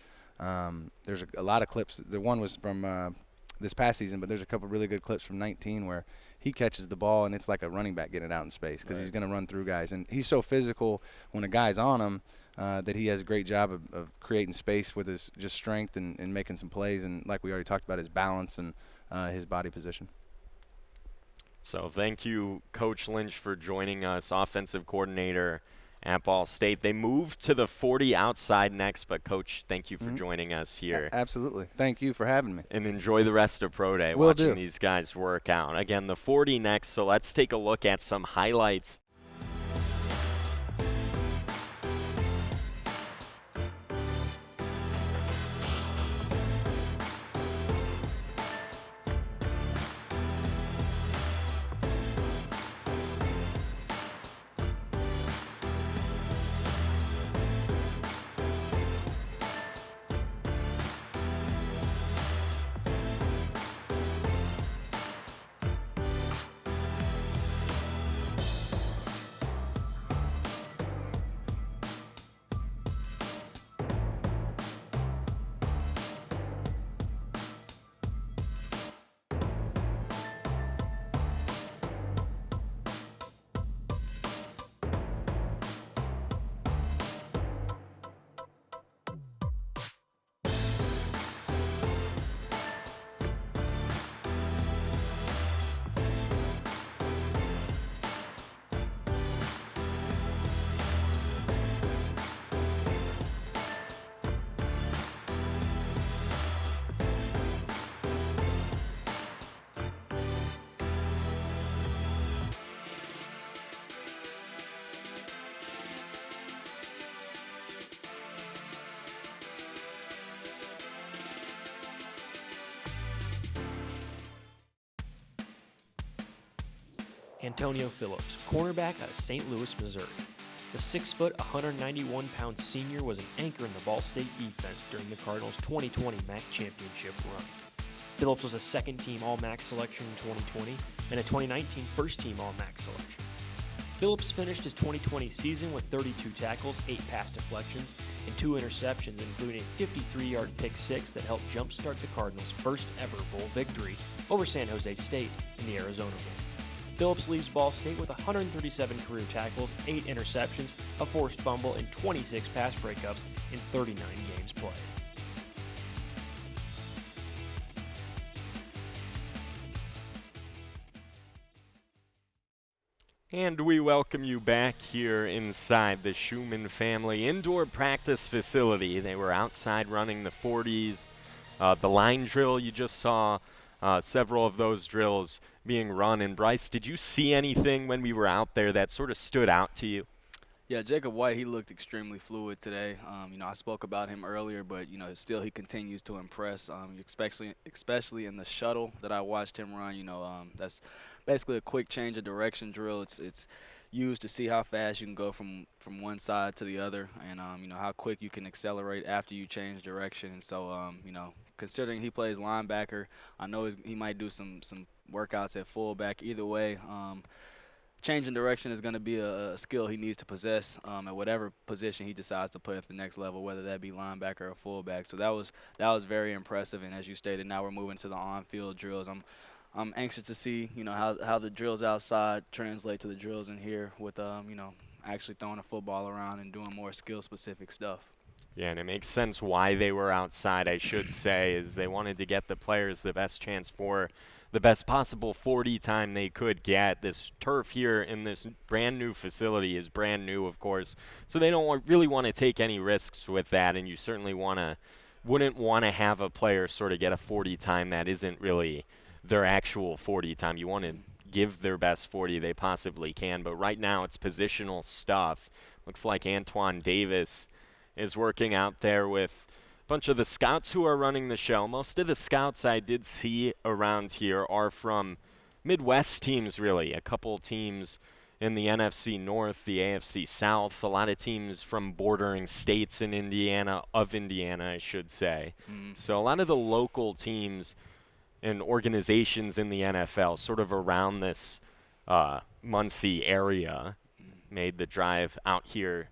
There's a lot of clips. The one was from this past season, but there's a couple really good clips from 19 where he catches the ball and it's like a running back getting it out in space because he's going to run through guys. And he's so physical when a guy's on him that he has a great job of creating space with his just strength and making some plays. And like we already talked about, his balance and his body position. So thank you, Coach Lynch, for joining us, offensive coordinator at Ball State. They moved to the 40 outside next, but Coach, thank you for joining us here. Absolutely. Thank you for having me. And enjoy the rest of Pro Day, Will watching do. these guys work out. Again, the 40 next, so let's take a look at some highlights. Antonio Phillips, cornerback out of St. Louis, Missouri. The 6-foot, 191-pound senior was an anchor in the Ball State defense during the Cardinals' 2020 MAC championship run. Phillips was a second-team All-MAC selection in 2020 and a 2019 first-team All-MAC selection. Phillips finished his 2020 season with 32 tackles, 8 pass deflections, and 2 interceptions, including a 53-yard pick six that helped jumpstart the Cardinals' first-ever bowl victory over San Jose State in the Arizona Bowl. Phillips leaves Ball State with 137 career tackles, 8 interceptions, a forced fumble, and 26 pass breakups in 39 games played. And we welcome you back here inside the Schumann family indoor practice facility. They were outside running the 40s. The line drill, you just saw several of those drills being run. And Bryce, did you see anything when we were out there that sort of stood out to you? Yeah, Jacob White, he looked extremely fluid today. I spoke about him earlier, but still he continues to impress. Especially in the shuttle that I watched him run. That's basically a quick change of direction drill. It's used to see how fast you can go from one side to the other, and how quick you can accelerate after you change direction. And so considering he plays linebacker, I know he might do some workouts at fullback. Either way, changing direction is going to be a skill he needs to possess at whatever position he decides to play at the next level, whether that be linebacker or fullback. So that was very impressive. And as you stated, now we're moving to the on-field drills. I'm anxious to see how the drills outside translate to the drills in here with actually throwing a football around and doing more skill-specific stuff. Yeah, and it makes sense why they were outside, I should say, is they wanted to get the players the best chance for the best possible 40 time they could get. This turf here in this brand new facility is brand new, of course, so they don't really want to take any risks with that, and you certainly wouldn't want to have a player sort of get a 40 time that isn't really their actual 40 time. You want to give their best 40 they possibly can, but right now it's positional stuff. Looks like Antoine Davis is working out there with a bunch of the scouts who are running the show. Most of the scouts I did see around here are from Midwest teams, really. A couple teams in the NFC North, the AFC South, a lot of teams from bordering states in Indiana, I should say. So a lot of the local teams and organizations in the NFL sort of around this Muncie area made the drive out here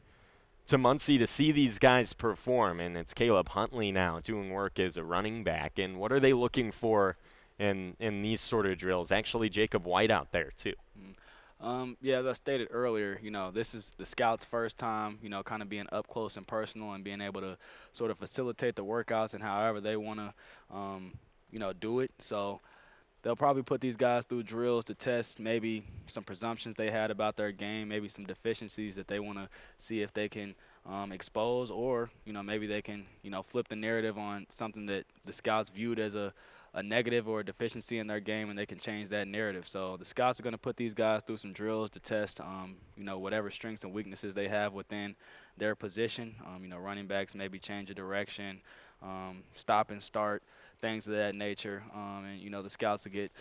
to Muncie to see these guys perform, and it's Caleb Huntley now doing work as a running back. And what are they looking for in these sort of drills? Actually, Jacob White out there too. Yeah, as I stated earlier, this is the scouts' first time, kind of being up close and personal and being able to sort of facilitate the workouts and however they want to, do it. So they'll probably put these guys through drills to test maybe some presumptions they had about their game, maybe some deficiencies that they want to see if they can expose, or maybe they can flip the narrative on something that the scouts viewed as a negative or a deficiency in their game, and they can change that narrative. So the scouts are going to put these guys through some drills to test, whatever strengths and weaknesses they have within their position. Running backs maybe change of direction, stop and start, things of that nature. And the scouts will get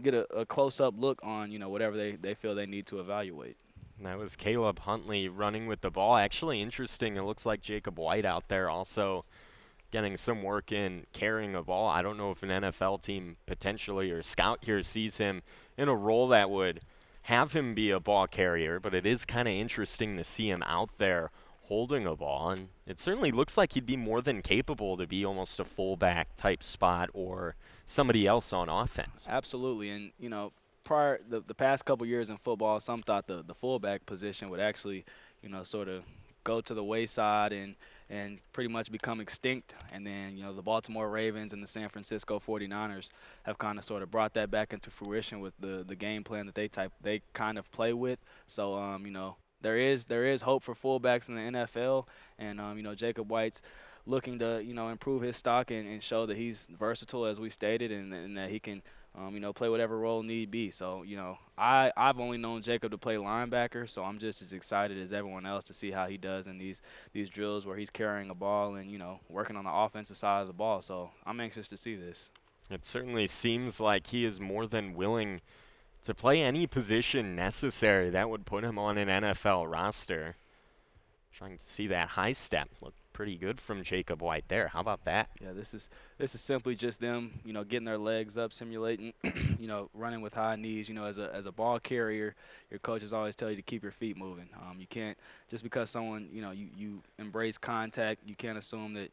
get a close-up look on whatever they feel they need to evaluate. And that was Caleb Huntley running with the ball. Actually interesting, it looks like Jacob White out there also getting some work in carrying a ball. I don't know if an NFL team potentially or scout here sees him in a role that would have him be a ball carrier, but it is kind of interesting to see him out there holding a ball, and it certainly looks like he'd be more than capable to be almost a fullback type spot or somebody else on offense. Absolutely, and the past couple years in football, some thought the fullback position would actually sort of go to the wayside and pretty much become extinct. And then, the Baltimore Ravens and the San Francisco 49ers have kind of sort of brought that back into fruition with the game plan that they kind of play with. So, there is hope for fullbacks in the NFL, and Jacob White's looking to improve his stock and show that he's versatile, as we stated, and that he can play whatever role need be. So I've only known Jacob to play linebacker, so I'm just as excited as everyone else to see how he does in these drills where he's carrying a ball and working on the offensive side of the ball. So I'm anxious to see this. It certainly seems like he is more than willing to play any position necessary that would put him on an NFL roster. Trying to see that high step look pretty good from Jacob White there. How about that? Yeah, this is simply just them, getting their legs up, simulating, running with high knees. As a ball carrier, your coaches always tell you to keep your feet moving. You can't, just because someone, you embrace contact, you can't assume that,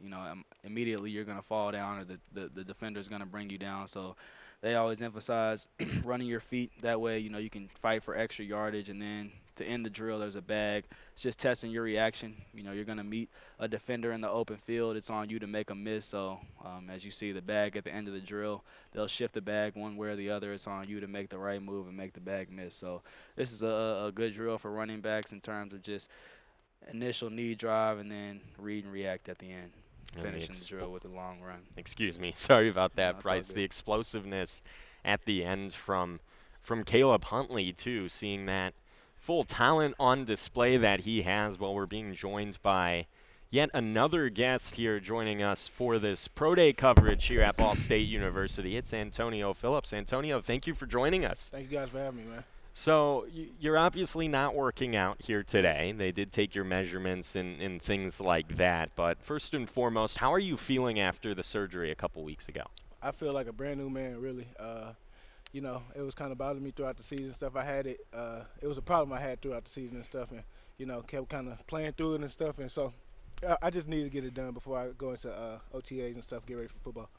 immediately you're going to fall down or the defender's going to bring you down. So they always emphasize running your feet. That way, you can fight for extra yardage, and then to end the drill, there's a bag. It's just testing your reaction. You're going to meet a defender in the open field. It's on you to make a miss. So as you see the bag at the end of the drill, they'll shift the bag one way or the other. It's on you to make the right move and make the bag miss. So this is a good drill for running backs in terms of just initial knee drive and then read and react at the end. Finishing the drill with a long run. Excuse me. Sorry about that, No, Bryce. The explosiveness at the end from Caleb Huntley, too, seeing that full talent on display that he has. While we're being joined by yet another guest here joining us for this Pro Day coverage here at Ball State University. It's Antonio Phillips. Antonio, thank you for joining us. Thank you guys for having me, man. So you're obviously not working out here today. They did take your measurements and things like that. But first and foremost, how are you feeling after the surgery a couple weeks ago? I feel like a brand new man, really. It was kind of bothering me throughout the season and stuff. It was a problem I had throughout the season and stuff, and, kept kind of playing through it and stuff. And so I just needed to get it done before I go into OTAs and stuff, get ready for football.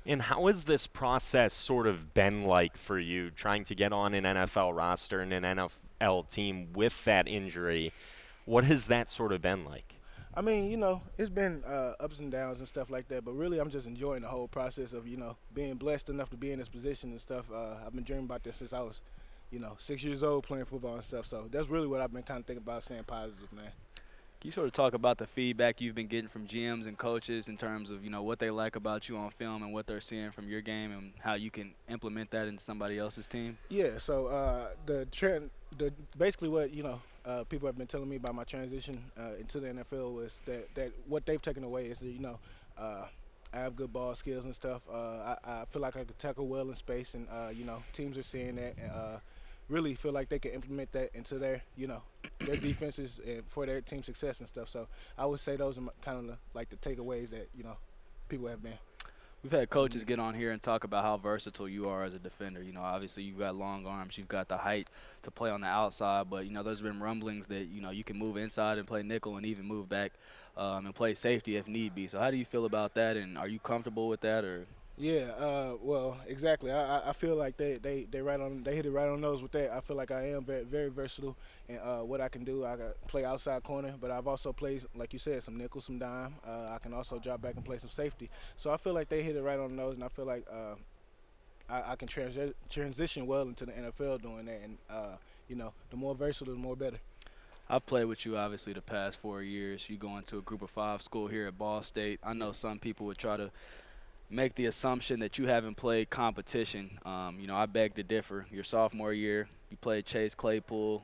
And how has this process sort of been like for you, trying to get on an NFL roster and an NFL team with that injury? What has that sort of been like? I mean, it's been ups and downs and stuff like that, but really I'm just enjoying the whole process of, being blessed enough to be in this position and stuff. I've been dreaming about this since I was, 6 years old, playing football and stuff. So that's really what I've been kind of thinking about, staying positive, man. Can you sort of talk about the feedback you've been getting from GMs and coaches in terms of, what they like about you on film and what they're seeing from your game and how you can implement that into somebody else's team? Yeah, so basically what, people have been telling me about my transition into the NFL was that what they've taken away is that, I have good ball skills and stuff. I feel like I could tackle well in space, and, teams are seeing that and really feel like they can implement that into their defenses and for their team success and stuff. So I would say those are kind of like the takeaways that, people have been. We've had coaches get on here and talk about how versatile you are as a defender. Obviously you've got long arms, you've got the height to play on the outside, but, there's been rumblings that, you can move inside and play nickel and even move back and play safety if need be. So how do you feel about that, and are you comfortable with that? Or? Yeah, well, exactly. I feel like they hit it right on the nose with that. I feel like I am very, very versatile, and what I can do, I can play outside corner, but I've also played, like you said, some nickel, some dime. I can also drop back and play some safety. So I feel like they hit it right on the nose, and I feel like I can transition well into the NFL doing that, and the more versatile, the more better. I've played with you obviously the past 4 years. You go into a Group of 5 school here at Ball State. I know some people would try to make the assumption that you haven't played competition. I beg to differ. Your sophomore year, you played Chase Claypool,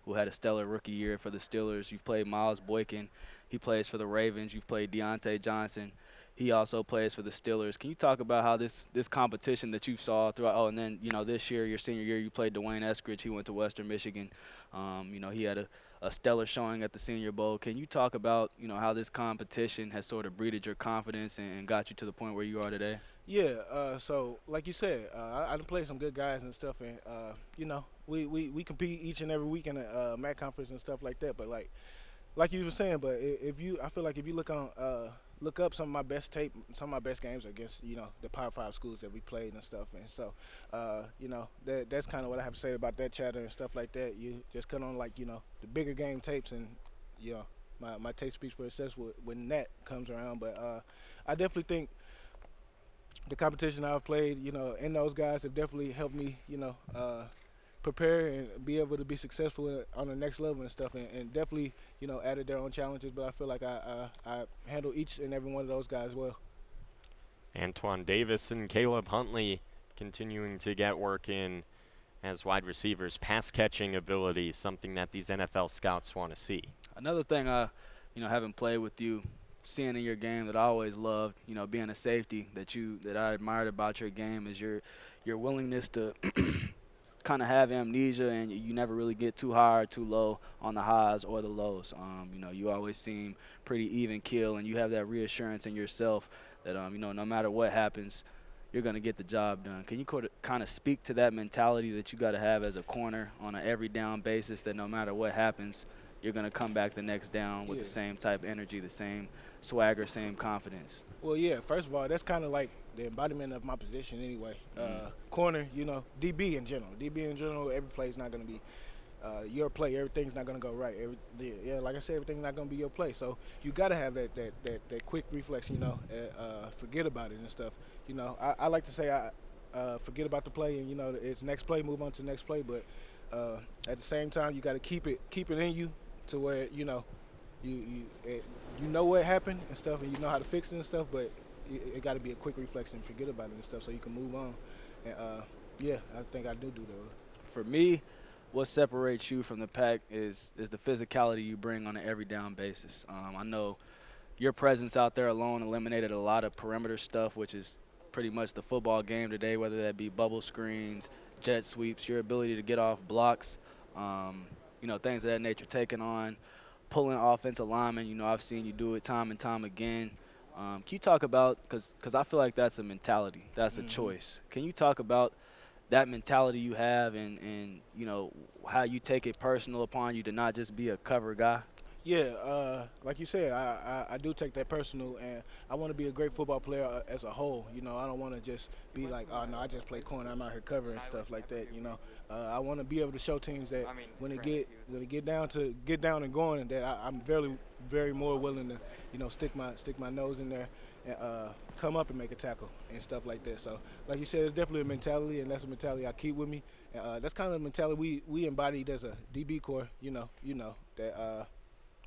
who had a stellar rookie year for the Steelers. You've played Miles Boykin. He plays for the Ravens. You've played Deontay Johnson. He also plays for the Steelers. Can you talk about how this competition that you saw throughout? Oh, and then, this year, your senior year, you played Dwayne Eskridge. He went to Western Michigan. He had a stellar showing at the Senior Bowl. Can you talk about, how this competition has sort of breeded your confidence and got you to the point where you are today? Yeah, so like you said, I done played some good guys and stuff, and we compete each and every week in the MAC conference and stuff like that. But like you were saying, but I feel like if you look up some of my best tape, some of my best games against the Power 5 schools that we played and stuff, and so that's kind of what I have to say about that chatter and stuff like that. You just cut on the bigger game tapes, and my tape speaks for itself when that comes around. But I definitely think the competition I've played, and those guys have definitely helped me, prepare and be able to be successful on the next level and stuff, and definitely, added their own challenges. But I feel like I handle each and every one of those guys well. Antoine Davis and Caleb Huntley continuing to get work in as wide receivers. Pass catching ability, something that these NFL scouts want to see. Another thing, having played with you, seeing in your game that I always loved, being a safety that I admired about your game is your willingness to kind of have amnesia, and you never really get too high or too low on the highs or the lows. You always seem pretty even keel, and you have that reassurance in yourself that no matter what happens, you're going to get the job done. Can you kind of speak to that mentality that you got to have as a corner on an every down basis, that no matter what happens, you're going to come back the next down with the same type of energy, the same swagger, same confidence? Well, yeah, first of all, that's kind of like the embodiment of my position anyway. Corner, DB in general, every play is not going to be your play. Everything's not going to go right. Like I said, everything's not going to be your play. So you got to have that quick reflex, forget about it and stuff. I like to say I forget about the play and, it's next play, move on to the next play. But at the same time, you got to keep it in you to where, you know what happened and stuff, and you know how to fix it and stuff, but it got to be a quick reflex and forget about it and stuff so you can move on. And I think I do that. For me, what separates you from the pack is the physicality you bring on an every down basis. I know your presence out there alone eliminated a lot of perimeter stuff, which is pretty much the football game today, whether that be bubble screens, jet sweeps, your ability to get off blocks, things of that nature, taking on, pulling offensive linemen. I've seen you do it time and time again. Can you talk about, because I feel like that's a mentality, that's a choice. Can you talk about that mentality you have and how you take it personal upon you to not just be a cover guy? Yeah, like you said, I do take that personal, and I want to be a great football player as a whole. I don't want to just be like, oh no, I just play corner, I'm out here covering stuff like that. I want to be able to show teams that when they get down and going, and that I'm very, very more willing to stick my nose in there and come up and make a tackle and stuff like that. So like you said, it's definitely a mentality, and that's a mentality I keep with me. That's kind of the mentality we embodied as a DB core. That.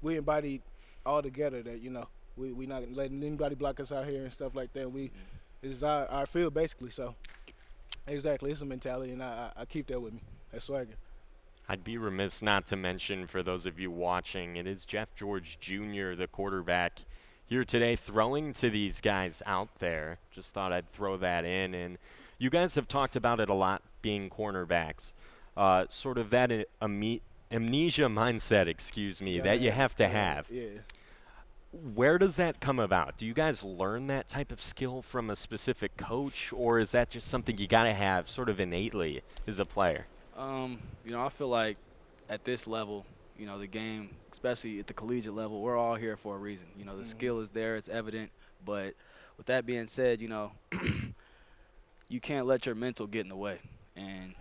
We embodied all together that, we not letting anybody block us out here and stuff like that. It's our field basically. So exactly, it's a mentality, and I keep that with me. That's swagger. I'd be remiss not to mention, for those of you watching, it is Jeff George Jr., the quarterback, here today throwing to these guys out there. Just thought I'd throw that in. And you guys have talked about it a lot, being cornerbacks. Sort of that amnesia mindset, that you have to have. Yeah. Where does that come about? Do you guys learn that type of skill from a specific coach, or is that just something you got to have sort of innately as a player? I feel like at this level, the game, especially at the collegiate level, we're all here for a reason. The skill is there, it's evident. But with that being said, you can't let your mental get in the way. And,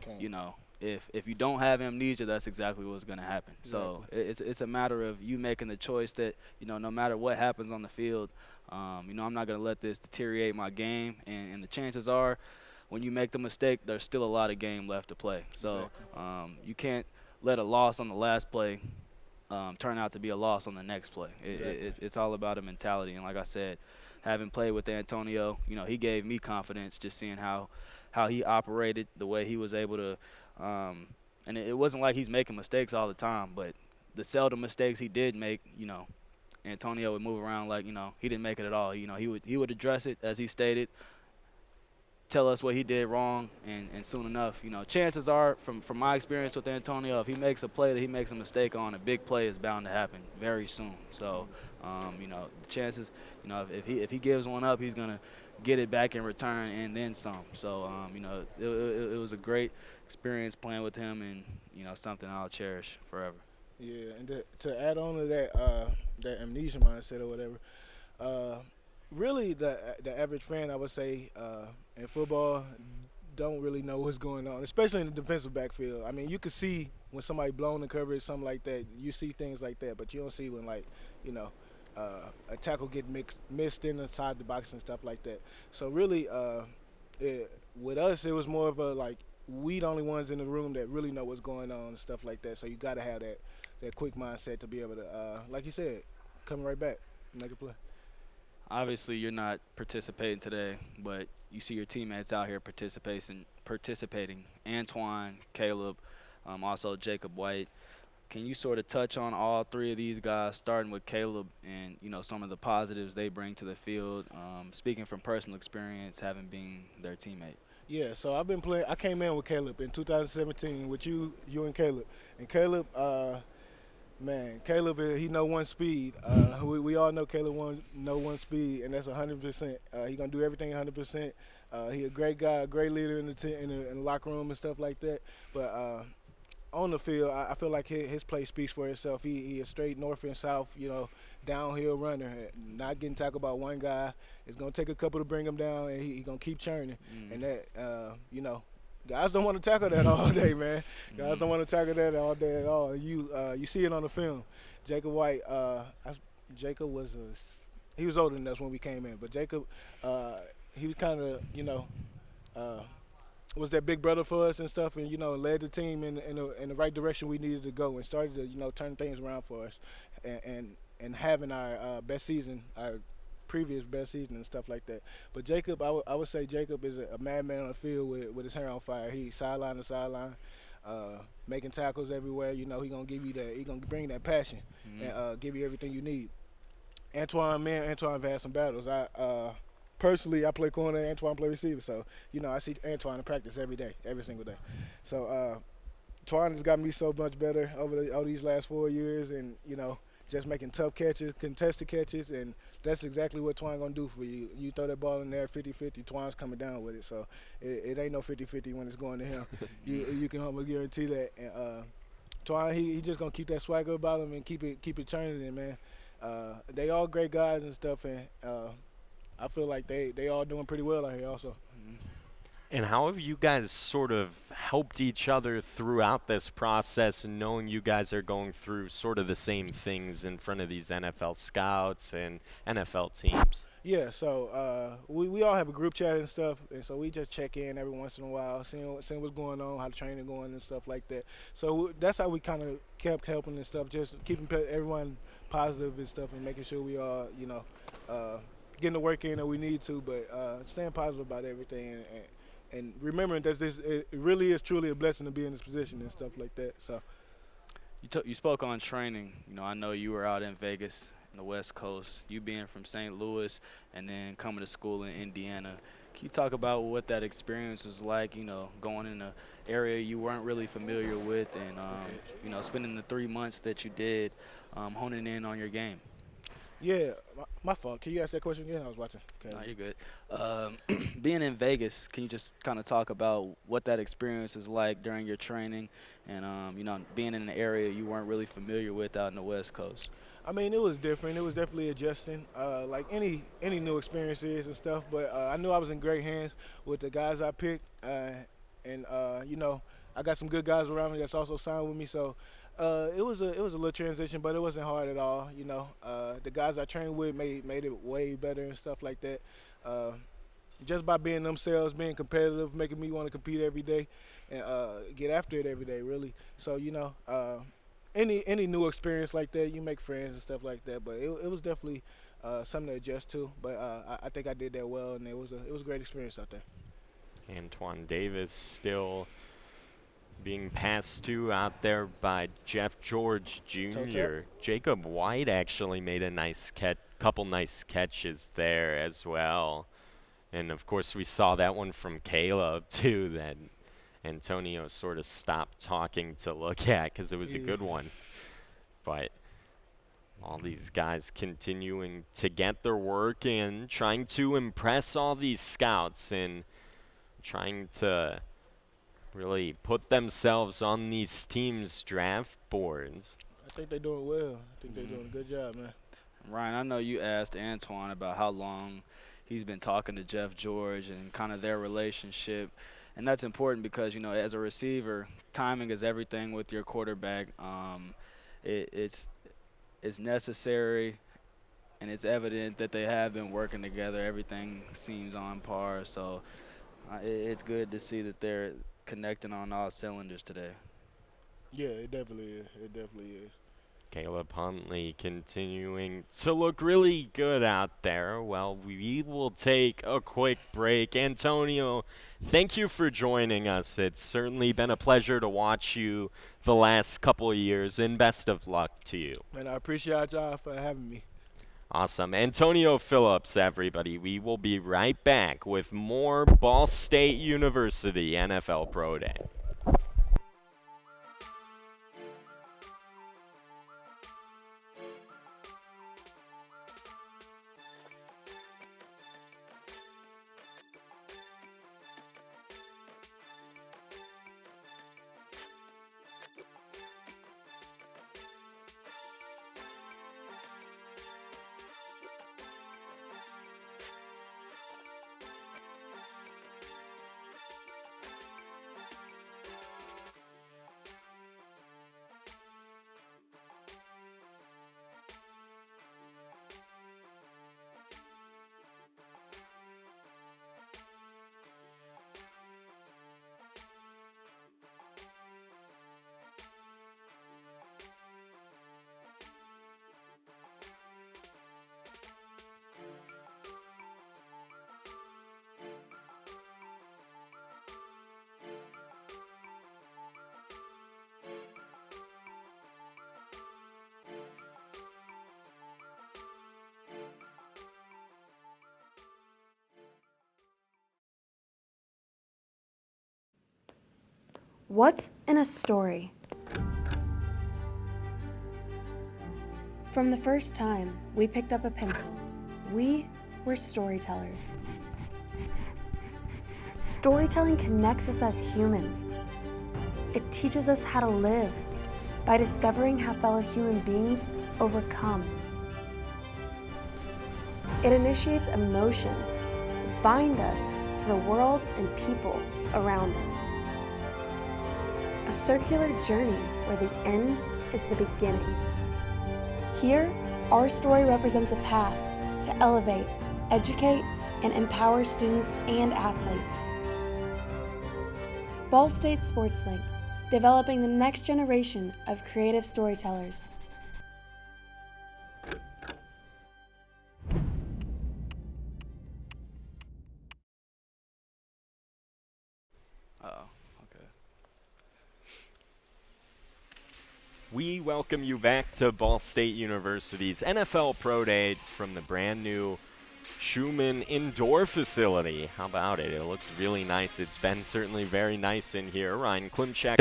if you don't have amnesia, that's exactly what's going to happen. So it's a matter of you making the choice that, no matter what happens on the field, I'm not going to let this deteriorate my game. And the chances are, when you make the mistake, there's still a lot of game left to play. So you can't let a loss on the last play turn out to be a loss on the next play. It's all about a mentality. And like I said, having played with Antonio, you know, he gave me confidence just seeing how he operated, the way he was able to and it wasn't like he's making mistakes all the time, but the seldom mistakes he did make, you know, Antonio would move around like, you know, he didn't make it at all. You know, he would address it, as he stated, tell us what he did wrong, and soon enough, you know, chances are, from my experience with Antonio, if he makes a play that he makes a mistake on, a big play is bound to happen very soon. So, you know, the chances, you know, if he gives one up, he's going to get it back in return and then some. So, you know, it was a great experience playing with him, and, you know, something I'll cherish forever. Yeah, and to add on to that amnesia mindset or whatever, really the average fan, I would say, in football don't really know what's going on, especially in the defensive backfield. I mean, you can see when somebody blown the coverage, something like that. You see things like that, but you don't see when, like, you know, a tackle get missed inside the box and stuff like that. So really, with us, it was more of a, like, we the only ones in the room that really know what's going on and stuff like that. So you got to have that quick mindset to be able to, like you said, come right back, make a play. Obviously, you're not participating today, but you see your teammates out here participating. Antoine, Caleb, also Jacob White. Can you sort of touch on all three of these guys, starting with Caleb and, you know, some of the positives they bring to the field, speaking from personal experience, having been their teammate? Yeah, so I've been playing. I came in with Caleb in 2017 with you and Caleb. And Caleb, man, Caleb, he know one speed. We all know Caleb know one speed, and that's 100%. He gonna do everything 100%. He a great guy, a great leader in the locker room and stuff like that. But on the field, I feel like his play speaks for itself. He a straight north and south, you know, downhill runner, not getting tackled by one guy. It's gonna take a couple to bring him down, and he gonna keep churning. And that, you know, guys don't want to tackle that all day, man. Guys don't want to tackle that all day at all. You see it on the film. Jacob White, Jacob he was older than us when we came in, but Jacob, he was kind of, you know, was that big brother for us and stuff, and, you know, led the team in the right direction we needed to go, and started to, you know, turn things around for us, and having our best season, our previous best season and stuff like that. But Jacob, I would say Jacob is a madman on the field with his hair on fire. He sideline to sideline, making tackles everywhere. You know, he gonna bring that passion and give you everything you need. Antoine have had some battles. Personally, I play corner, Antoine play receiver, so, you know, I see Antoine in practice every day, every single day. So Antoine has got me so much better over these last 4 years, and, you know, just making tough catches, contested catches, and that's exactly what Twan gonna do for you. You throw that ball in there 50-50, Twan's coming down with it. So it ain't no 50-50 when it's going to him. You can almost guarantee that. And Twan, he just gonna keep that swagger about him and keep it churning in, man. They all great guys and stuff, and I feel like they all doing pretty well out here also. And how have you guys sort of helped each other throughout this process, and knowing you guys are going through sort of the same things in front of these NFL scouts and NFL teams? Yeah, so we all have a group chat and stuff, and so we just check in every once in a while, seeing what's going on, how the training going and stuff like that. So that's how we kind of kept helping and stuff, just keeping everyone positive and stuff, and making sure we all, you know, getting the work in that we need to, but staying positive about everything, and remembering that it really is truly a blessing to be in this position and stuff like that. So, you spoke on training. You know, I know you were out in Vegas, in the West Coast. You being from St. Louis and then coming to school in Indiana. Can you talk about what that experience was like? You know, going in an area you weren't really familiar with, and you know, spending the 3 months that you did, honing in on your game. Yeah, my fault. Can you ask that question again? I was watching. Okay. No, you're good. Being in Vegas, can you just kind of talk about what that experience is like during your training, and you know, being in an area you weren't really familiar with out in the West Coast? I mean, it was different. It was definitely adjusting, like any new experiences and stuff. But I knew I was in great hands with the guys I picked, and you know, I got some good guys around me that's also signed with me. So. It was a little transition, but it wasn't hard at all. You know, the guys I trained with made it way better and stuff like that. just by being themselves, being competitive, making me want to compete every day and get after it every day, really. So, any new experience like that, you make friends and stuff like that. But it was definitely something to adjust to. But I think I did that well, and it was a great experience out there. Antoine Davis still being passed to out there by Jeff George Jr. Jacob White actually made a couple nice catches there as well. And of course we saw that one from Caleb too, that Antonio sort of stopped talking to look at because it was a good one. But all these guys continuing to get their work in, trying to impress all these scouts and trying to really put themselves on these teams' draft boards. I think they're doing well. I think they're doing a good job, man. Ryan, I know you asked Antoine about how long he's been talking to Jeff George and kind of their relationship. And that's important because, as a receiver, timing is everything with your quarterback. It's necessary, and it's evident that they have been working together. Everything seems on par. So it's good to see that they're connecting on all cylinders today. Yeah, it definitely is. It definitely is. Caleb Huntley continuing to look really good out there. Well, we will take a quick break. Antonio, thank you for joining us. It's certainly been a pleasure to watch you the last couple of years, and best of luck to you. Man, I appreciate y'all for having me. Awesome. Antonio Phillips, everybody. We will be right back with more Ball State University NFL Pro Day. What's in a story? From the first time we picked up a pencil, we were storytellers. Storytelling connects us as humans. It teaches us how to live by discovering how fellow human beings overcome. It initiates emotions that bind us to the world and people around us. A circular journey where the end is the beginning. Here, our story represents a path to elevate, educate, and empower students and athletes. Ball State SportsLink, developing the next generation of creative storytellers. We welcome you back to Ball State University's NFL Pro Day from the brand new Schumann Indoor Facility. How about it? It looks really nice. It's been certainly very nice in here. Ryan Klimcak,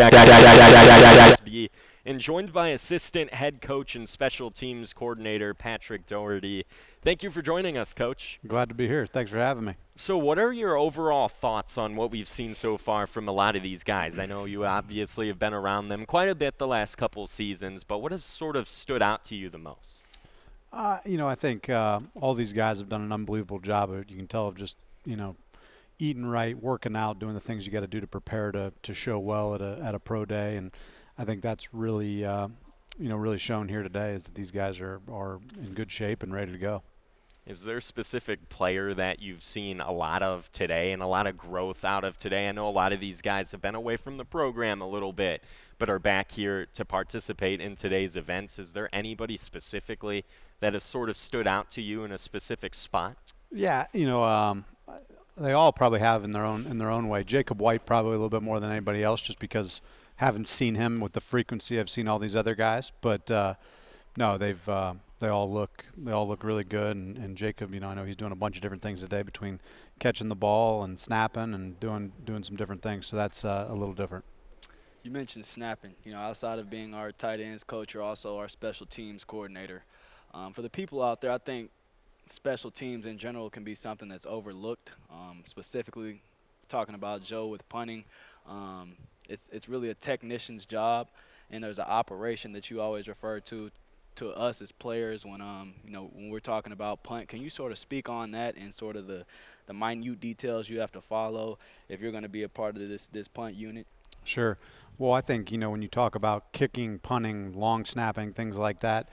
Cosby, and joined by assistant head coach and special teams coordinator Patrick Doherty. Thank you for joining us, Coach. Glad to be here. Thanks for having me. So what are your overall thoughts on what we've seen so far from a lot of these guys? I know you obviously have been around them quite a bit the last couple of seasons, but what has sort of stood out to you the most? I think all these guys have done an unbelievable job. You can tell of just, eating right, working out, doing the things you got to do to prepare to show well at a pro day. And I think that's really, really shown here today is that these guys are in good shape and ready to go. Is there a specific player that you've seen a lot of today and a lot of growth out of today? I know a lot of these guys have been away from the program a little bit, but are back here to participate in today's events. Is there anybody specifically that has sort of stood out to you in a specific spot? Yeah, they all probably have in their own way. Jacob White probably a little bit more than anybody else, just because haven't seen him with the frequency I've seen all these other guys. But no, they all look really good. And Jacob, I know he's doing a bunch of different things today between catching the ball and snapping and doing some different things. So that's a little different. You mentioned snapping. Outside of being our tight ends coach, you're also our special teams coordinator. For the people out there, I think special teams in general can be something that's overlooked. Specifically, talking about Joe with punting, it's really a technician's job, and there's an operation that you always refer to us as players when when we're talking about punt. Can you sort of speak on that and sort of the minute details you have to follow if you're going to be a part of this punt unit? Sure. Well, I think when you talk about kicking, punting, long snapping, things like that,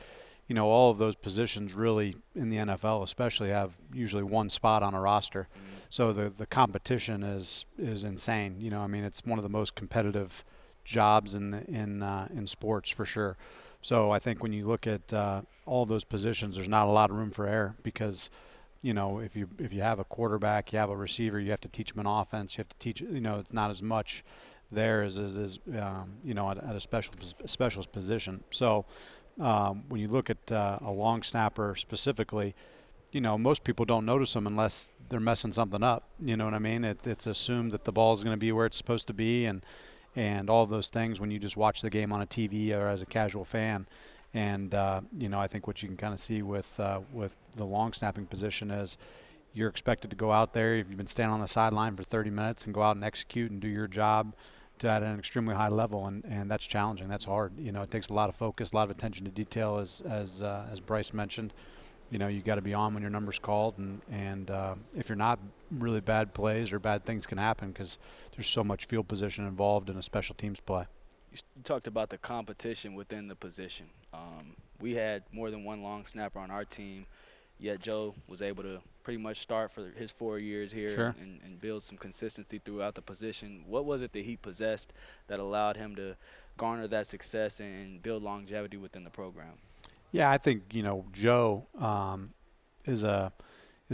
all of those positions really in the NFL especially have usually one spot on a roster. So the competition is insane. It's one of the most competitive jobs in sports for sure. So I think when you look at all those positions, there's not a lot of room for error because if you have a quarterback, you have a receiver, you have to teach them an offense, you have to teach it's not as much there as at a specialist position. So when you look at a long snapper specifically, most people don't notice them unless they're messing something up. You know what I mean? It's assumed that the ball is going to be where it's supposed to be, and all of those things when you just watch the game on a TV or as a casual fan. And I think what you can kind of see with the long snapping position is you're expected to go out there. If you've been standing on the sideline for 30 minutes and go out and execute and do your job at an extremely high level, and that's challenging. That's hard. It takes a lot of focus, a lot of attention to detail, as Bryce mentioned. You got to be on when your number's called, and if you're not, really bad plays or bad things can happen because there's so much field position involved in a special teams play. You talked about the competition within the position. We had more than one long snapper on our team, yet Joe was able to pretty much start for his 4 years here. Sure. and build some consistency throughout the position. What was it that he possessed that allowed him to garner that success and build longevity within the program? Yeah, I think Joe is a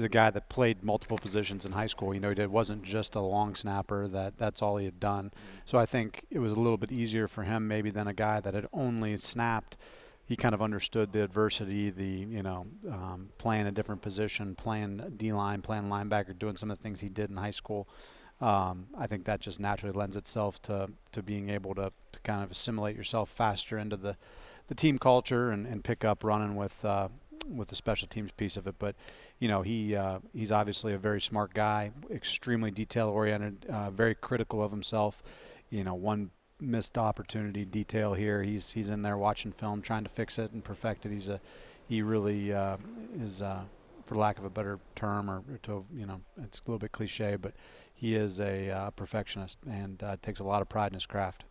guy that played multiple positions in high school. He wasn't just a long snapper. That's all he had done. So I think it was a little bit easier for him maybe than a guy that had only snapped. He kind of understood the adversity, playing a different position, playing D-line, playing linebacker, doing some of the things he did in high school. I think that just naturally lends itself to being able to kind of assimilate yourself faster into the team culture and pick up running with the special teams piece of it. But he's obviously a very smart guy, extremely detail oriented, very critical of himself. One missed opportunity detail here, he's in there watching film, trying to fix it and perfect it. He really is, for lack of a better term, or to it's a little bit cliche, but he is a perfectionist and takes a lot of pride in his craft.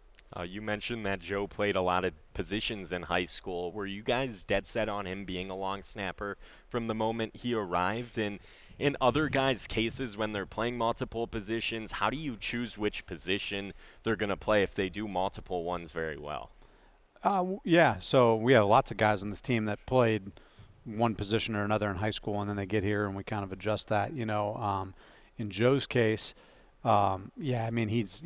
You mentioned that Joe played a lot of positions in high school. Were you guys dead set on him being a long snapper from the moment he arrived? And in other guys' cases, when they're playing multiple positions, how do you choose which position they're going to play if they do multiple ones very well? Yeah, so we have lots of guys on this team that played one position or another in high school, and then they get here, and we kind of adjust that. In Joe's case, he's,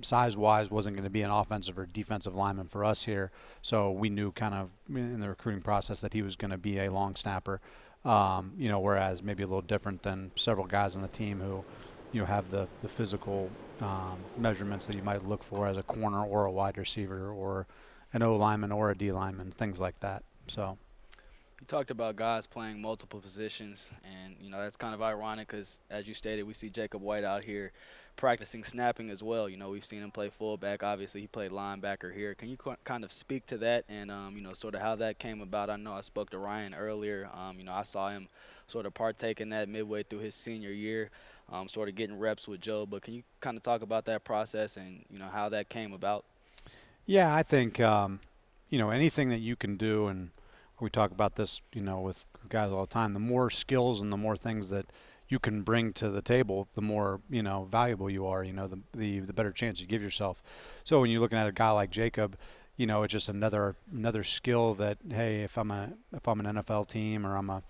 size-wise wasn't going to be an offensive or defensive lineman for us here. So we knew kind of in the recruiting process that he was going to be a long snapper, whereas maybe a little different than several guys on the team who, have the physical measurements that you might look for as a corner or a wide receiver or an O lineman or a D lineman, things like that. So. You talked about guys playing multiple positions, and that's kind of ironic because, as you stated, we see Jacob White out here practicing snapping as well. We've seen him play fullback. Obviously, he played linebacker here. Can you kind of speak to that and sort of how that came about? I know I spoke to Ryan earlier. I saw him sort of partake in that midway through his senior year, sort of getting reps with Joe. But can you kind of talk about that process and how that came about? Yeah, I think anything that you can do, and we talk about this, with guys all the time. The more skills and the more things that you can bring to the table, the more, valuable you are, the better chance you give yourself. So when you're looking at a guy like Jacob, it's just another skill that, hey, if I'm an NFL team or I'm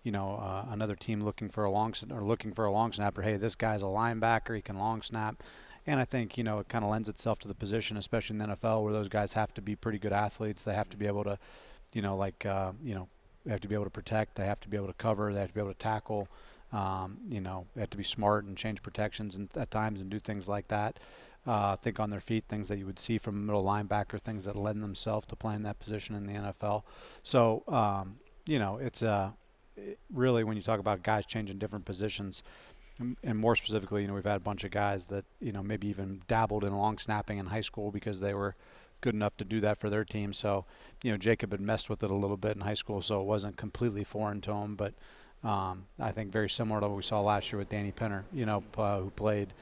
another team looking for a long snapper, hey, this guy's a linebacker, he can long snap. And I think, it kind of lends itself to the position, especially in the NFL, where those guys have to be pretty good athletes. They have to be able to, they have to be able to protect, they have to be able to cover, they have to be able to tackle. They have to be smart and change protections at times and do things like that. Think on their feet, things that you would see from a middle linebacker, things that lend themselves to playing that position in the NFL. So, it's really, when you talk about guys changing different positions, and more specifically, we've had a bunch of guys that, maybe even dabbled in long snapping in high school because they were good enough to do that for their team. So, Jacob had messed with it a little bit in high school, so it wasn't completely foreign to him, but I think very similar to what we saw last year with Danny Pinner, who played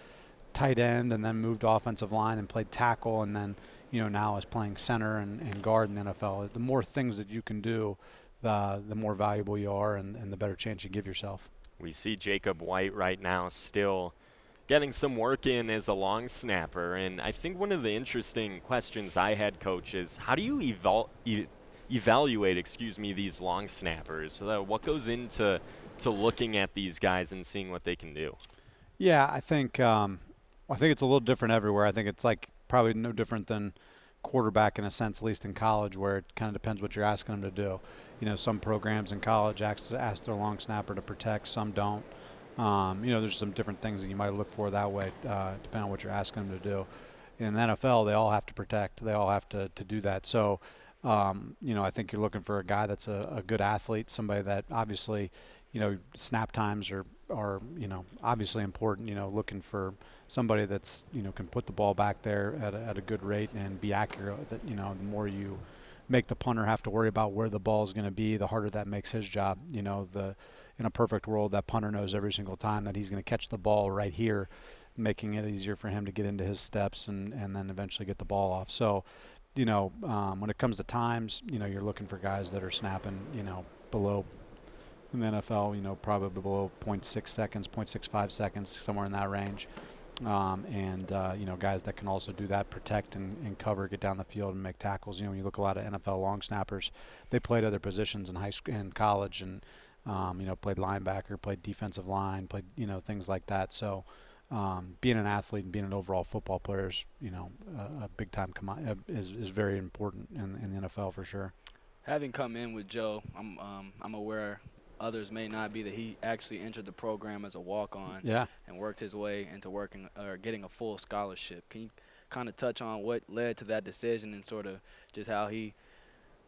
tight end and then moved to offensive line and played tackle, and then, now is playing center and guard in the NFL. The more things that you can do, the more valuable you are and the better chance you give yourself. We see Jacob White right now still getting some work in as a long snapper, and I think one of the interesting questions I had, Coach, is how do you evaluate these long snappers? What goes into looking at these guys and seeing what they can do? Yeah, I think it's a little different everywhere. I think it's like probably no different than quarterback in a sense, at least in college, where it kind of depends what you're asking them to do. Some programs in college ask their long snapper to protect, some don't. There's some different things that you might look for that way, depending on what you're asking them to do. In the NFL, they all have to protect. They all have to do that. So, I think you're looking for a guy that's a good athlete, somebody that obviously, snap times are obviously important. Looking for somebody that's, can put the ball back there at a good rate and be accurate. That, the more you make the punter have to worry about where the ball is going to be, the harder that makes his job. In a perfect world, that punter knows every single time that he's going to catch the ball right here, making it easier for him to get into his steps and then eventually get the ball off. So, when it comes to times, you're looking for guys that are snapping, below, in the NFL, probably below 0.6 seconds, 0.65 seconds, somewhere in that range. Guys that can also do that, protect and cover, get down the field and make tackles. When you look at a lot of NFL long snappers, they played other positions in high school and college and, played linebacker, played defensive line, played, things like that. So, being an athlete and being an overall football player is, a big time is very important in the NFL for sure. Having come in with Joe, I'm aware others may not be, that he actually entered the program as a walk-on and worked his way into getting a full scholarship. Can you kind of touch on what led to that decision and sort of just how he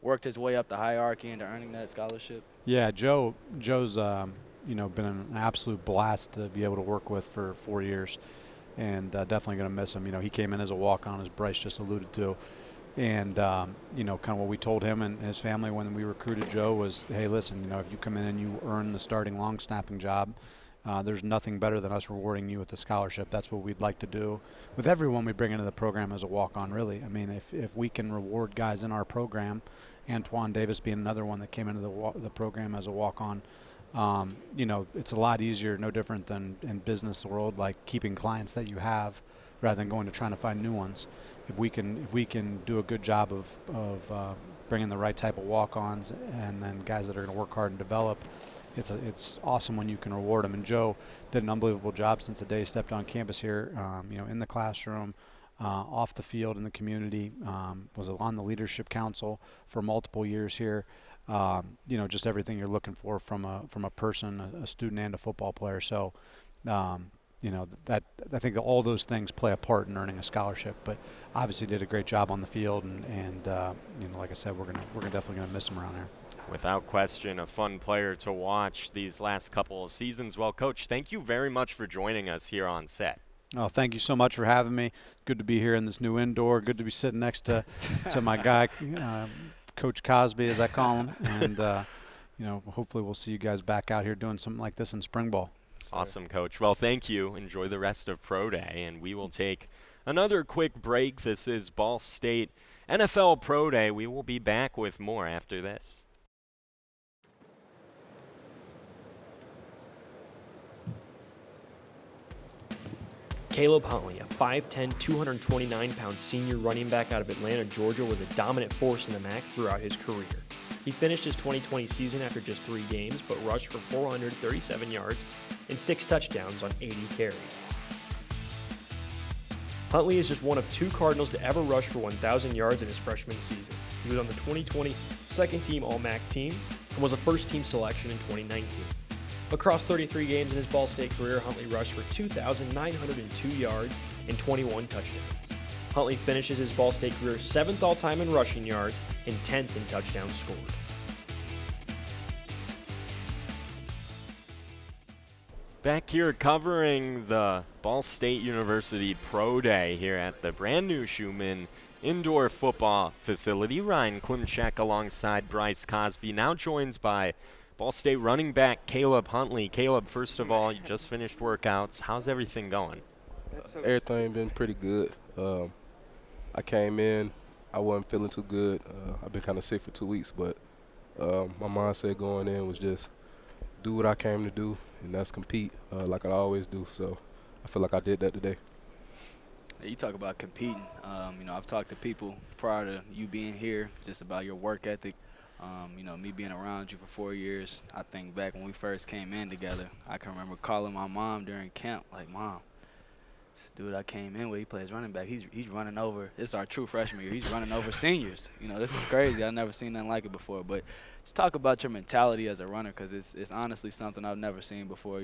worked his way up the hierarchy into earning that scholarship? Yeah, Joe's been an absolute blast to be able to work with for 4 years, and definitely going to miss him. He came in as a walk-on, as Bryce just alluded to. And, kind of what we told him and his family when we recruited Joe was, hey, listen, if you come in and you earn the starting long snapping job, there's nothing better than us rewarding you with a scholarship. That's what we'd like to do with everyone we bring into the program as a walk-on, really. I mean, if we can reward guys in our program, Antoine Davis being another one that came into the program as a walk-on, it's a lot easier, no different than in business world, like keeping clients that you have rather than going to trying to find new ones. If we can do a good job of bringing the right type of walk-ons and then guys that are going to work hard and develop, it's awesome when you can reward them. And Joe did an unbelievable job since the day he stepped on campus here. In the classroom, off the field, in the community, was on the leadership council for multiple years here. Just everything you're looking for from a person, a student, and a football player. So. That I think that all those things play a part in earning a scholarship, but obviously did a great job on the field, and like I said, we're definitely gonna miss him around here. Without question, a fun player to watch these last couple of seasons. Well, Coach, thank you very much for joining us here on set. Oh, thank you so much for having me. Good to be here in this new indoor. Good to be sitting next to my guy, Coach Cosby, as I call him, and hopefully we'll see you guys back out here doing something like this in spring ball. Awesome, Coach. Well, thank you. Enjoy the rest of Pro Day, and we will take another quick break. This is Ball State NFL Pro Day. We will be back with more after this. Caleb Huntley, a 5'10", 229-pound senior running back out of Atlanta, Georgia, was a dominant force in the MAC throughout his career. He finished his 2020 season after just 3 games, but rushed for 437 yards and 6 touchdowns on 80 carries. Huntley is just one of 2 Cardinals to ever rush for 1,000 yards in his freshman season. He was on the 2020 second-team All-MAC team and was a first-team selection in 2019. Across 33 games in his Ball State career, Huntley rushed for 2,902 yards and 21 touchdowns. Huntley finishes his Ball State career 7th all-time in rushing yards and 10th in touchdowns scored. Back here covering the Ball State University Pro Day here at the brand new Schumann Indoor Football Facility. Ryan Klimcak alongside Bryce Cosby, now joined by Ball State running back Caleb Huntley. Caleb, first of all, you just finished workouts. How's everything going? Everything been pretty good. I came in, I wasn't feeling too good. I've been kind of sick for 2 weeks, but my mindset going in was just do what I came to do, and that's compete like I always do. So I feel like I did that today. You talk about competing. I've talked to people prior to you being here just about your work ethic. Me being around you for 4 years, I think back when we first came in together, I can remember calling my mom during camp, like, Mom, this dude I came in with, he plays running back. He's running over. It's our true freshman year. He's running over seniors. This is crazy. I've never seen nothing like it before. But just talk about your mentality as a runner, because it's honestly something I've never seen before.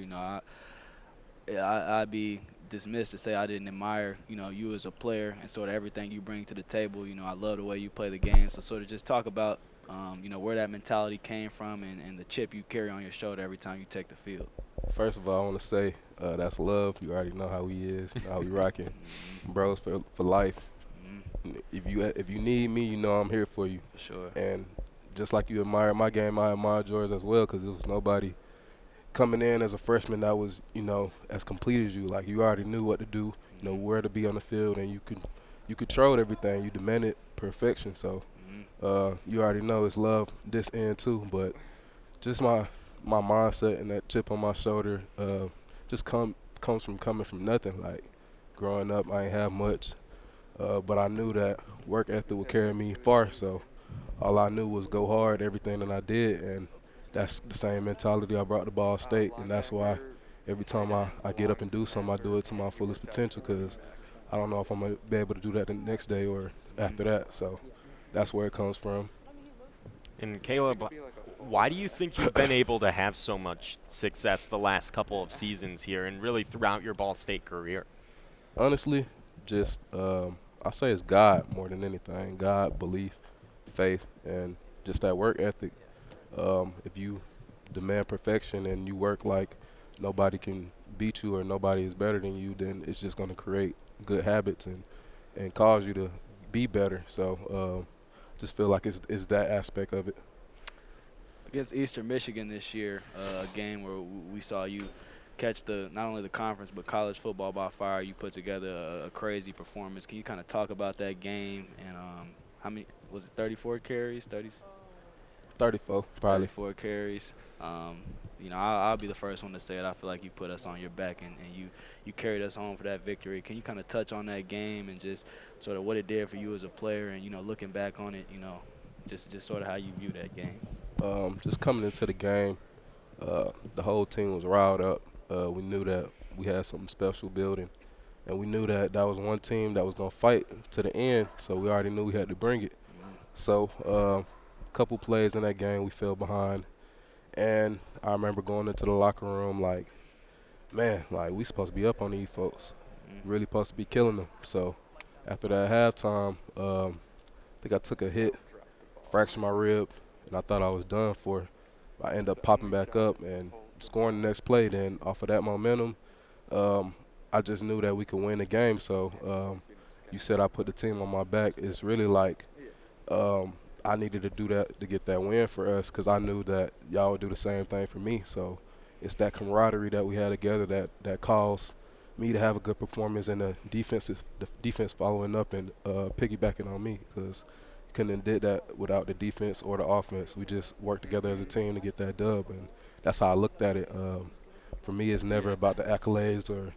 I'd be dismissed to say I didn't admire, you as a player and sort of everything you bring to the table. I love the way you play the game. So sort of just talk about, where that mentality came from and the chip you carry on your shoulder every time you take the field. First of all, I want to say that's love. You already know how he is, how we rocking. Bros for life. If you need me, I'm here for you. For sure. And just like you admire my game, I admire yours as well, because there was nobody coming in as a freshman that was, as complete as you. Like, you already knew what to do, where to be on the field, and you controlled everything. You demanded perfection. So you already know it's love this end too. But just my mindset and that chip on my shoulder just comes from coming from nothing. Like, growing up, I ain't have much, but I knew that work ethic would carry me far. So all I knew was go hard, everything that I did, and that's the same mentality I brought to Ball State, and that's why every time I get up and do something, I do it to my fullest potential, because I don't know if I'm going to be able to do that the next day or after that. So that's where it comes from. And Caleb, why do you think you've been able to have so much success the last couple of seasons here and really throughout your Ball State career? Honestly, just I say it's God more than anything. God, belief, faith, and just that work ethic. If you demand perfection and you work like nobody can beat you or nobody is better than you, then it's just going to create good habits and cause you to be better. So just feel like it's that aspect of it. Against Eastern Michigan this year, a game where we saw you catch not only the conference but college football by fire. You put together a crazy performance. Can you kind of talk about that game and how many was it? 34 carries, 34, probably. 34 carries. I'll be the first one to say it. I feel like you put us on your back and you carried us home for that victory. Can you kind of touch on that game and just sort of what it did for you as a player and, looking back on it, just sort of how you view that game? Just coming into the game, the whole team was riled up. We knew that we had something special building, and we knew that was one team that was going to fight to the end, so we already knew we had to bring it. So couple plays in that game we fell behind, and I remember going into the locker room like, man, like we supposed to be up on these folks, really supposed to be killing them. So after that halftime, I think I took a hit, fractured my rib, and I thought I was done for. I ended up popping back up and scoring the next play. Then off of that momentum, I just knew that we could win the game. So you said I put the team on my back. It's really like I needed to do that to get that win for us, because I knew that y'all would do the same thing for me. So it's that camaraderie that we had together that caused me to have a good performance, and the defense following up and piggybacking on me, because couldn't have did that without the defense or the offense. We just worked together as a team to get that dub, and that's how I looked at it. For me, it's never about the accolades or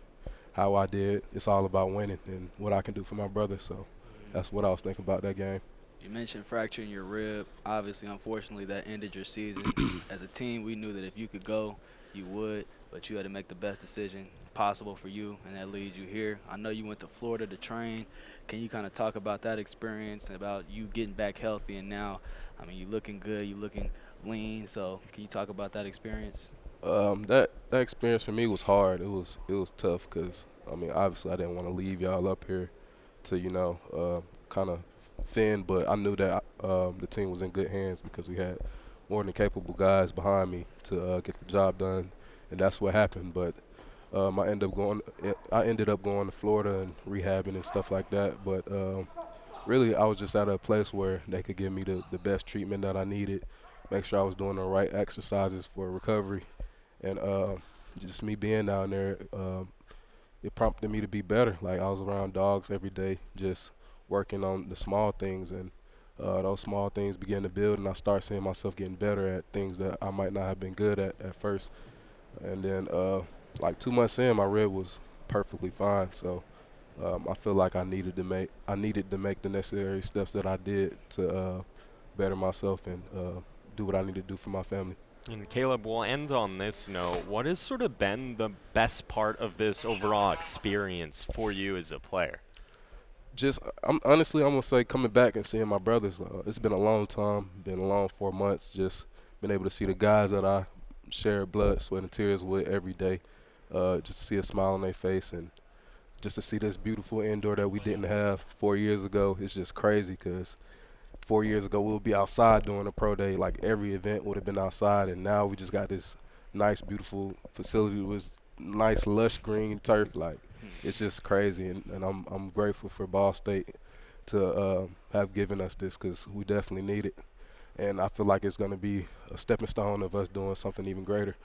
how I did. It's all about winning and what I can do for my brother. So that's what I was thinking about that game. You mentioned fracturing your rib. Obviously, unfortunately, that ended your season. As a team, we knew that if you could go, you would, but you had to make the best decision possible for you, and that leads you here. I know you went to Florida to train. Can you kind of talk about that experience and about you getting back healthy? And now, I mean, you're looking good, you're looking lean. So can you talk about that experience? That experience for me was hard. It was tough because, I mean, obviously I didn't want to leave y'all up here to, kind of fend, but I knew that the team was in good hands because we had more than capable guys behind me to get the job done, and that's what happened. But I ended up going to Florida and rehabbing and stuff like that. But really, I was just at a place where they could give me the best treatment that I needed, make sure I was doing the right exercises for recovery, and just me being down there, it prompted me to be better. Like, I was around dogs every day, just working on the small things, and those small things began to build, and I start seeing myself getting better at things that I might not have been good at first. And then like 2 months in, my rib was perfectly fine. So I feel like I needed to make the necessary steps that I did to better myself and do what I need to do for my family. And Caleb, we'll end on this note. What has sort of been the best part of this overall experience for you as a player? I'm going to say coming back and seeing my brothers. It's been a long time, been a long 4 months, just been able to see the guys that I share blood, sweat, and tears with every day, just to see a smile on their face and just to see this beautiful indoor that we didn't have 4 years ago. It's just crazy because 4 years ago we would be outside doing a pro day. Like, every event would have been outside, and now we just got this nice, beautiful facility with nice, lush green turf. Like, it's just crazy, and I'm grateful for Ball State to have given us this because we definitely need it. And I feel like it's going to be a stepping stone of us doing something even greater.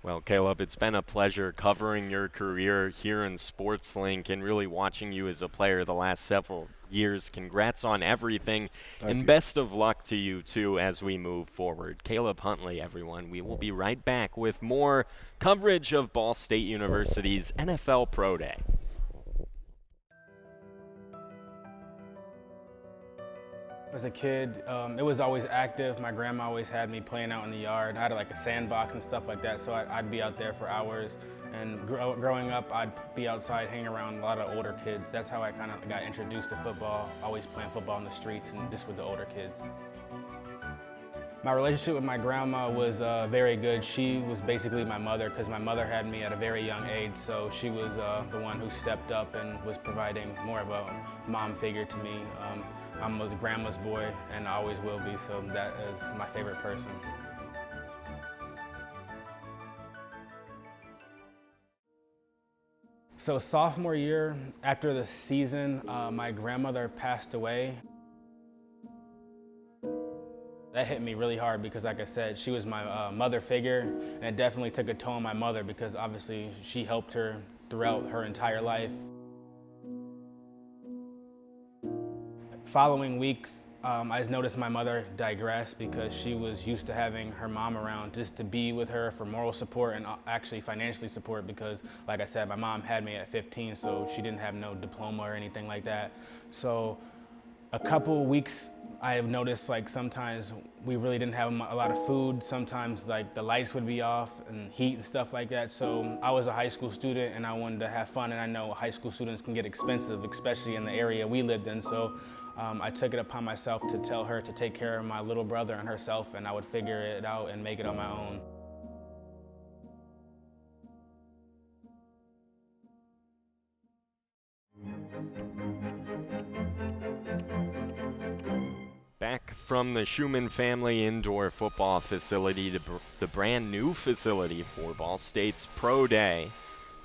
Well, Caleb, it's been a pleasure covering your career here in SportsLink and really watching you as a player the last several years. Congrats on everything, and best of luck to you, too, as we move forward. Caleb Huntley, everyone. We will be right back with more coverage of Ball State University's NFL Pro Day. As a kid, it was always active. My grandma always had me playing out in the yard. I had like a sandbox and stuff like that, so I'd be out there for hours. And growing up, I'd be outside hanging around a lot of older kids. That's how I kind of got introduced to football, always playing football in the streets and just with the older kids. My relationship with my grandma was very good. She was basically my mother because my mother had me at a very young age, so she was the one who stepped up and was providing more of a mom figure to me. I'm a grandma's boy and I always will be, so that is my favorite person. So sophomore year, after the season, my grandmother passed away. That hit me really hard because, like I said, she was my mother figure, and it definitely took a toll on my mother because obviously she helped her throughout her entire life. Following weeks, I noticed my mother digress because she was used to having her mom around just to be with her for moral support and actually financially support because, like I said, my mom had me at 15, so she didn't have no diploma or anything like that. So a couple weeks, I have noticed like sometimes we really didn't have a lot of food. Sometimes like the lights would be off and heat and stuff like that. So I was a high school student and I wanted to have fun, and I know high school students can get expensive, especially in the area we lived in. So I took it upon myself to tell her to take care of my little brother and herself, and I would figure it out and make it on my own. Back from the Schumann family indoor football facility to the brand new facility for Ball State's Pro Day,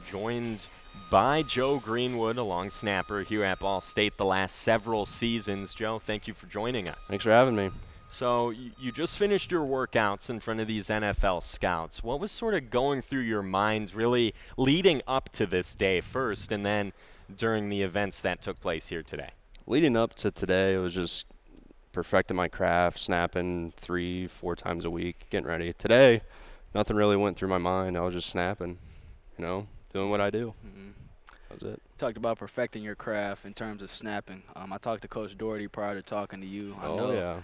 joined by Joe Greenwood, a long snapper here at Ball State the last several seasons. Joe, thank you for joining us. Thanks for having me. So you just finished your workouts in front of these NFL scouts. What was sort of going through your minds really leading up to this day first, and then during the events that took place here today? Leading up to today, it was just perfecting my craft, snapping 3-4 times a week, getting ready. Today, nothing really went through my mind. I was just snapping, doing what I do. That was it. Talked about perfecting your craft in terms of snapping. I talked to Coach Doherty prior to talking to you. Yeah.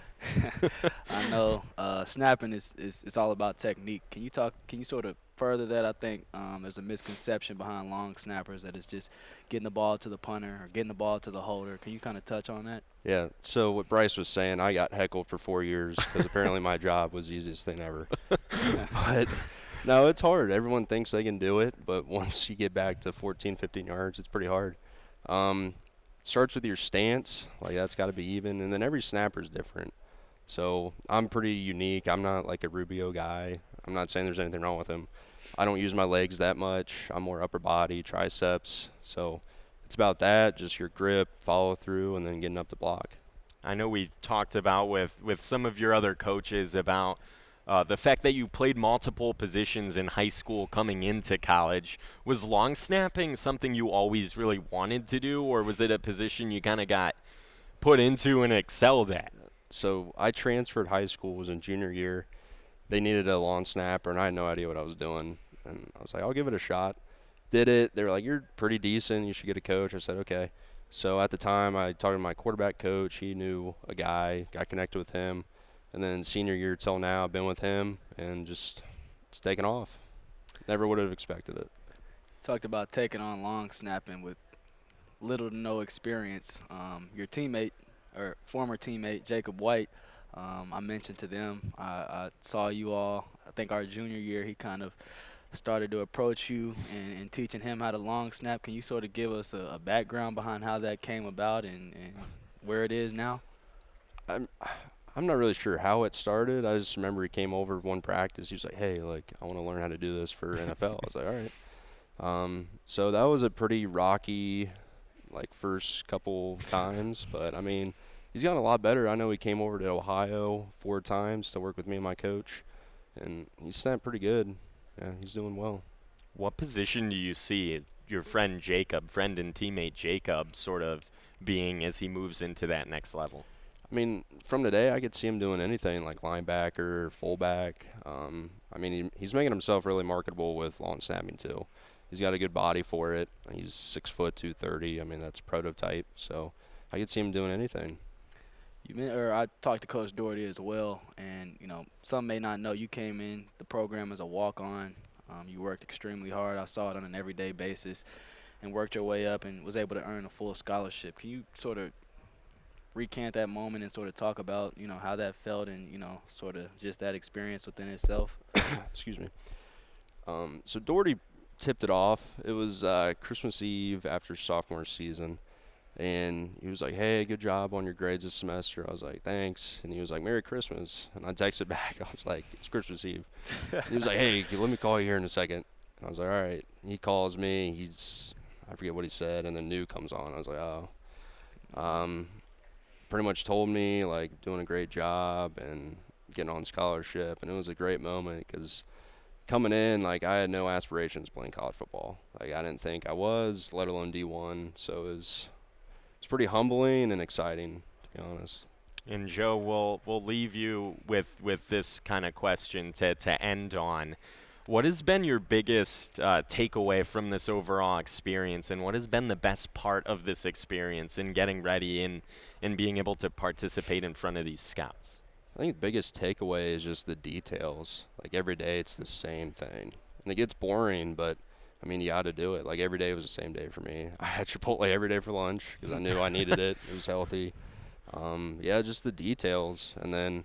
I know snapping is it's all about technique. Can you sort of further that? I think there's a misconception behind long snappers that it's just getting the ball to the punter or getting the ball to the holder. Can you kind of touch on that? Yeah. So what Bryce was saying, I got heckled for 4 years because apparently my job was the easiest thing ever. But no, it's hard. Everyone thinks they can do it, but once you get back to 14, 15 yards, it's pretty hard. Starts with your stance, like that's got to be even, and then every snapper is different. So I'm pretty unique. I'm not like a Rubio guy. I'm not saying there's anything wrong with him. I don't use my legs that much. I'm more upper body, triceps. So it's about that, just your grip, follow through, and then getting up the block. I know we talked about with some of your other coaches about the fact that you played multiple positions in high school coming into college. Was long snapping something you always really wanted to do, or was it a position you kind of got put into and excelled at? So I transferred high school, was in junior year. They needed a long snapper, and I had no idea what I was doing. And I was like, I'll give it a shot. Did it. They were like, you're pretty decent. You should get a coach. I said, okay. So at the time, I talked to my quarterback coach. He knew a guy, got connected with him. And then senior year till now, I've been with him, and just it's taken off. Never would have expected it. Talked about taking on long snapping with little to no experience. Your teammate, or former teammate, Jacob White, I mentioned to them, I saw you all, I think our junior year, he kind of started to approach you and teaching him how to long snap. Can you sort of give us a background behind how that came about and where it is now? I'm not really sure how it started. I just remember he came over one practice. He was like, hey, like, I want to learn how to do this for NFL. I was like, all right. So that was a pretty rocky, like, first couple times. But, I mean, he's gotten a lot better. I know he came over to Ohio 4 times to work with me and my coach. And he snapped pretty good. Yeah, he's doing well. What position do you see your friend and teammate Jacob sort of being as he moves into that next level? I mean, from today, I could see him doing anything like linebacker, fullback. I mean, he's making himself really marketable with long snapping too. He's got a good body for it. He's 6 foot 230. I mean, that's prototype. So I could see him doing anything. I talked to Coach Doherty as well, and some may not know you came in the program as a walk-on. You worked extremely hard. I saw it on an everyday basis, and worked your way up and was able to earn a full scholarship. Can you sort of recant that moment and sort of talk about, how that felt and, sort of just that experience within itself? Excuse me. So Doherty tipped it off. It was Christmas Eve after sophomore season, and he was like, hey, good job on your grades this semester. I was like, thanks. And he was like, Merry Christmas. And I texted back. I was like, it's Christmas Eve. He was like, hey, let me call you here in a second. And I was like, all right. He calls me. I forget what he said, and then New comes on. I was like, oh. Pretty much told me, like, doing a great job and getting on scholarship. And it was a great moment because coming in, like, I had no aspirations playing college football. Like, I didn't think I was, let alone D1. So it was pretty humbling and exciting, to be honest. And Joe, we'll leave you with this kind of question to end on. What has been your biggest takeaway from this overall experience, and what has been the best part of this experience in getting ready and being able to participate in front of these scouts? I think the biggest takeaway is just the details. Like, every day it's the same thing. And it gets boring, but, I mean, you got to do it. Like, every day was the same day for me. I had Chipotle every day for lunch because I knew I needed it. It was healthy. Yeah, just the details. And then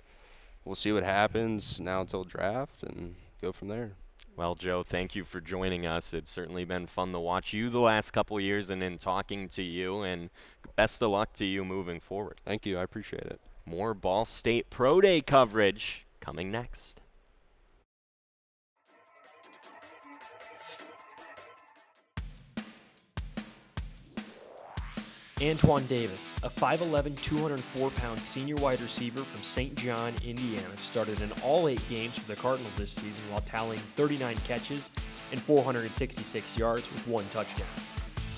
we'll see what happens now until draft and go from there. Well, Joe, thank you for joining us. It's certainly been fun to watch you the last couple of years and in talking to you, and best of luck to you moving forward. Thank you. I appreciate it. More Ball State Pro Day coverage coming next. Antoine Davis, a 5'11", 204-pound senior wide receiver from St. John, Indiana, started in all 8 games for the Cardinals this season while tallying 39 catches and 466 yards with 1 touchdown.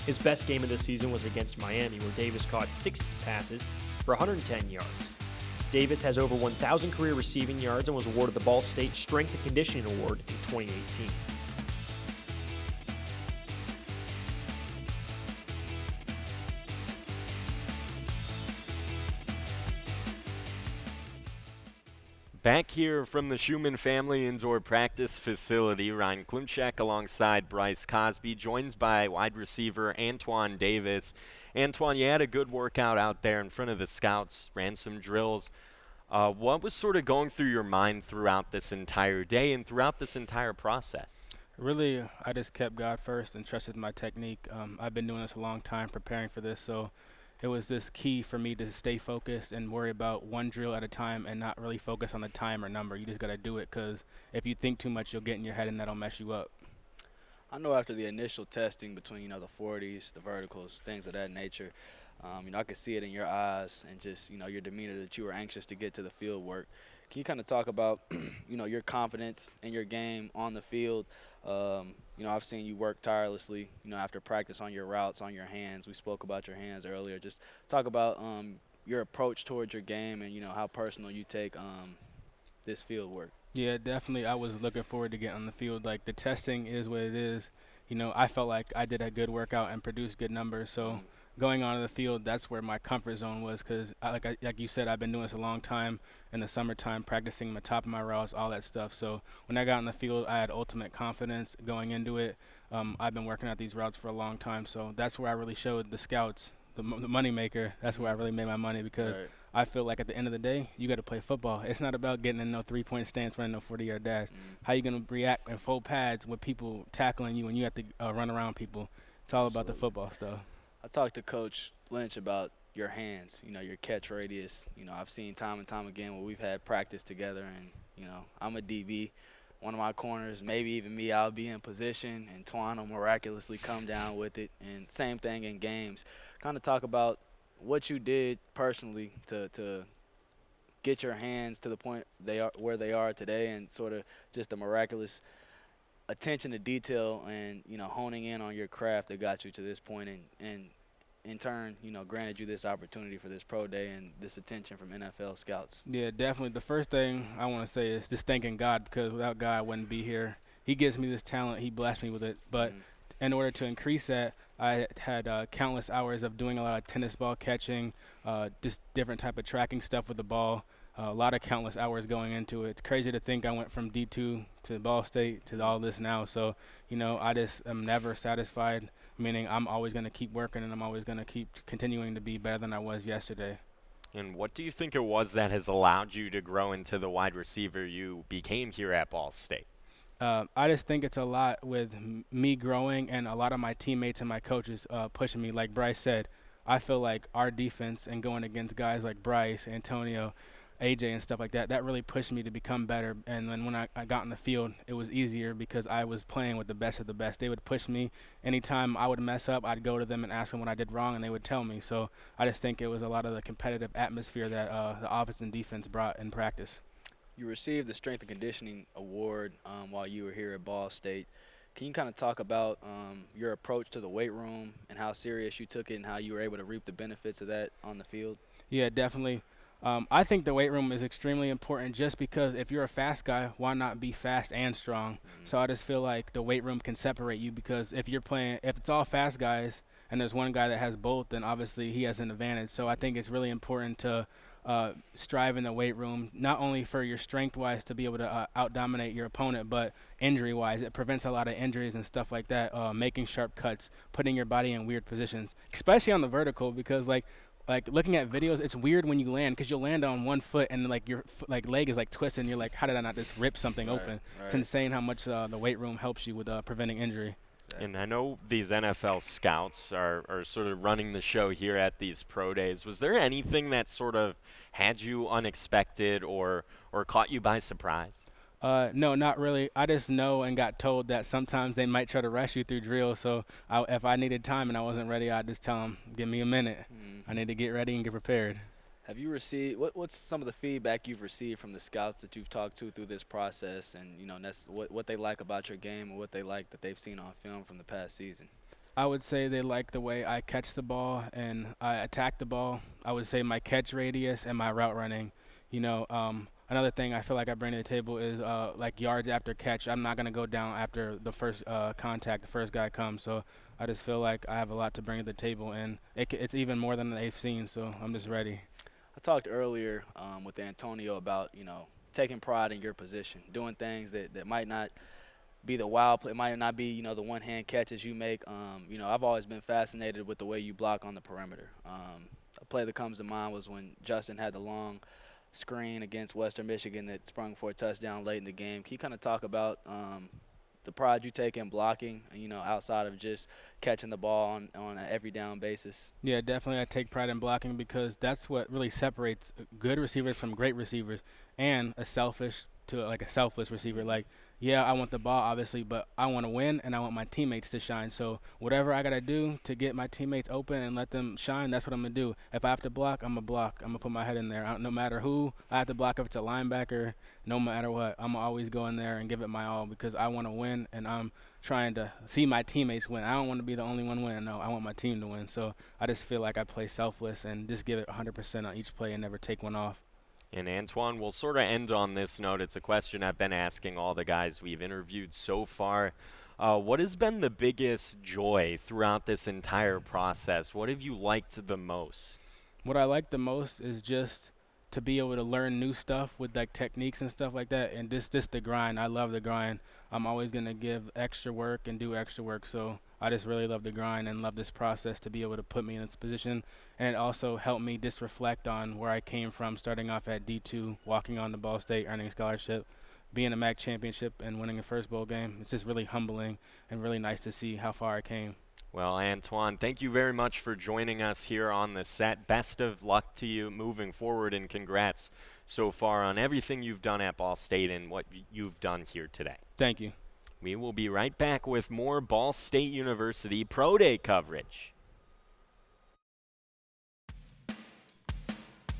His best game of the season was against Miami, where Davis caught 6 passes for 110 yards. Davis has over 1,000 career receiving yards and was awarded the Ball State Strength and Conditioning Award in 2018. Back here from the Schumann Family Indoor Practice Facility, Ryan Klimcak alongside Bryce Cosby, joined by wide receiver Antoine Davis. Antoine, you had a good workout out there in front of the scouts, ran some drills. What was sort of going through your mind throughout this entire day and throughout this entire process? Really, I just kept God first and trusted my technique. I've been doing this a long time, preparing for this, so it was just key for me to stay focused and worry about one drill at a time and not really focus on the time or number. You just got to do it, because if you think too much, you'll get in your head and that'll mess you up. I know after the initial testing between, the 40s, the verticals, things of that nature, I could see it in your eyes and just, your demeanor that you were anxious to get to the field work. Can you kind of talk about, your confidence in your game on the field? I've seen you work tirelessly, after practice on your routes, on your hands. We spoke about your hands earlier. Just talk about your approach towards your game and, how personal you take this field work. Yeah, definitely. I was looking forward to getting on the field. Like, the testing is what it is. I felt like I did a good workout and produced good numbers. So going onto the field, that's where my comfort zone was, because like you said, I've been doing this a long time in the summertime, practicing the top of my routes, all that stuff. So when I got on the field, I had ultimate confidence going into it. I've been working out these routes for a long time, so that's where I really showed the scouts, the money maker. That's where I really made my money, because I feel like at the end of the day, you got to play football. It's not about getting in no three-point stance, running no 40-yard dash. How you going to react in full pads with people tackling you and you have to run around people? It's all about the football stuff. I talked to Coach Lynch about your hands, your catch radius. I've seen time and time again where we've had practice together, and, I'm a DB. One of my corners, maybe even me, I'll be in position, and Twan will miraculously come down with it. And same thing in games. Kind of talk about what you did personally to get your hands to the point where they are today, and sort of just the miraculous attention to detail and, honing in on your craft that got you to this point, and in turn, granted you this opportunity for this pro day and this attention from NFL scouts. Yeah, definitely. The first thing I want to say is just thanking God, because without God, I wouldn't be here. He gives me this talent. He blessed me with it. But in order to increase that, I had countless hours of doing a lot of tennis ball catching, just different type of tracking stuff with the ball. A lot of countless hours going into it. It's crazy to think I went from D2 to Ball State to all this now. So, I just am never satisfied, meaning I'm always going to keep working, and I'm always going to keep continuing to be better than I was yesterday. And what do you think it was that has allowed you to grow into the wide receiver you became here at Ball State? I just think it's a lot with me growing and a lot of my teammates and my coaches pushing me. Like Bryce said, I feel like our defense and going against guys like Bryce, Antonio, AJ and stuff like that, that really pushed me to become better. And then when I got in the field, it was easier because I was playing with the best of the best. They would push me. Anytime I would mess up, I'd go to them and ask them what I did wrong, and they would tell me. So I just think it was a lot of the competitive atmosphere that the offense and defense brought in practice. You received the Strength and Conditioning Award while you were here at Ball State. Can you kind of talk about your approach to the weight room and how serious you took it and how you were able to reap the benefits of that on the field? Yeah, definitely. I think the weight room is extremely important, just because if you're a fast guy, why not be fast and strong? So I just feel like the weight room can separate you, because if it's all fast guys and there's one guy that has both, then obviously he has an advantage. So I think it's really important to strive in the weight room, not only for your strength-wise to be able to out-dominate your opponent, but injury-wise. It prevents a lot of injuries and stuff like that, making sharp cuts, putting your body in weird positions, especially on the vertical, because like looking at videos, it's weird when you land, because you'll land on one foot and like your leg is like twisted, and you're like, how did I not just rip something open? Right. It's insane how much the weight room helps you with preventing injury. And I know these NFL scouts are sort of running the show here at these pro days. Was there anything that sort of had you unexpected or caught you by surprise? No, not really. I just know and got told that sometimes they might try to rush you through drills. So if I needed time and I wasn't ready, I'd just tell them, give me a minute. I need to get ready and get prepared. Have you received what's some of the feedback you've received from the scouts that you've talked to through this process, and that's what they like about your game and what they like that they've seen on film from the past season? I would say they like the way I catch the ball and I attack the ball. I would say my catch radius and my route running. Another thing I feel like I bring to the table is like yards after catch. I'm not going to go down after the first contact, the first guy comes. So I just feel like I have a lot to bring to the table, and it's even more than they've seen, so I'm just ready. I talked earlier with Antonio about, taking pride in your position, doing things that might not be the wild play, it might not be, the one-hand catches you make. I've always been fascinated with the way you block on the perimeter. A play that comes to mind was when Justin had the long screen against Western Michigan that sprung for a touchdown late in the game. Can you kind of talk about the pride you take in blocking, outside of just catching the ball on an every down basis? Yeah, definitely. I take pride in blocking because that's what really separates good receivers from great receivers, and a selfless receiver. Like, yeah, I want the ball, obviously, but I want to win, and I want my teammates to shine. So whatever I got to do to get my teammates open and let them shine, that's what I'm going to do. If I have to block, I'm going to block. I'm going to put my head in there. No matter who I have to block, if it's a linebacker, no matter what, I'm going to always go in there and give it my all because I want to win, and I'm trying to see my teammates win. I don't want to be the only one winning. No, I want my team to win. So I just feel like I play selfless and just give it 100% on each play and never take one off. And Antoine, we'll sort of end on this note. It's a question I've been asking all the guys we've interviewed so far. What has been the biggest joy throughout this entire process? What have you liked the most? What I like the most is just to be able to learn new stuff with like techniques and stuff like that, and just the grind. I love the grind. I'm always going to give extra work and do extra work, so I just really love the grind and love this process to be able to put me in this position, and also help me just reflect on where I came from, starting off at D2, walking on to Ball State, earning a scholarship, being a MAC championship, and winning a first bowl game. It's just really humbling and really nice to see how far I came. Well, Antoine, thank you very much for joining us here on the set. Best of luck to you moving forward, and congrats so far on everything you've done at Ball State and what you've done here today. Thank you. We will be right back with more Ball State University Pro Day coverage.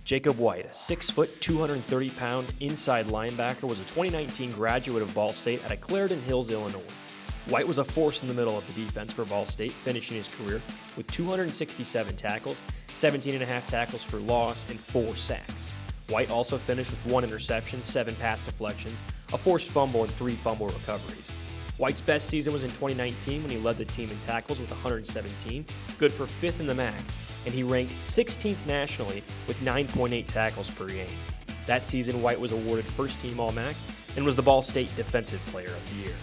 Jacob White, a 6', 230-pound inside linebacker, was a 2019 graduate of Ball State out of Clarendon Hills, Illinois. White was a force in the middle of the defense for Ball State, finishing his career with 267 tackles, 17.5 tackles for loss, and 4 sacks. White also finished with 1 interception, 7 pass deflections, a forced fumble, and 3 fumble recoveries. White's best season was in 2019 when he led the team in tackles with 117, good for 5th in the MAC, and he ranked 16th nationally with 9.8 tackles per game. That season, White was awarded First Team All-MAC and was the Ball State Defensive Player of the Year.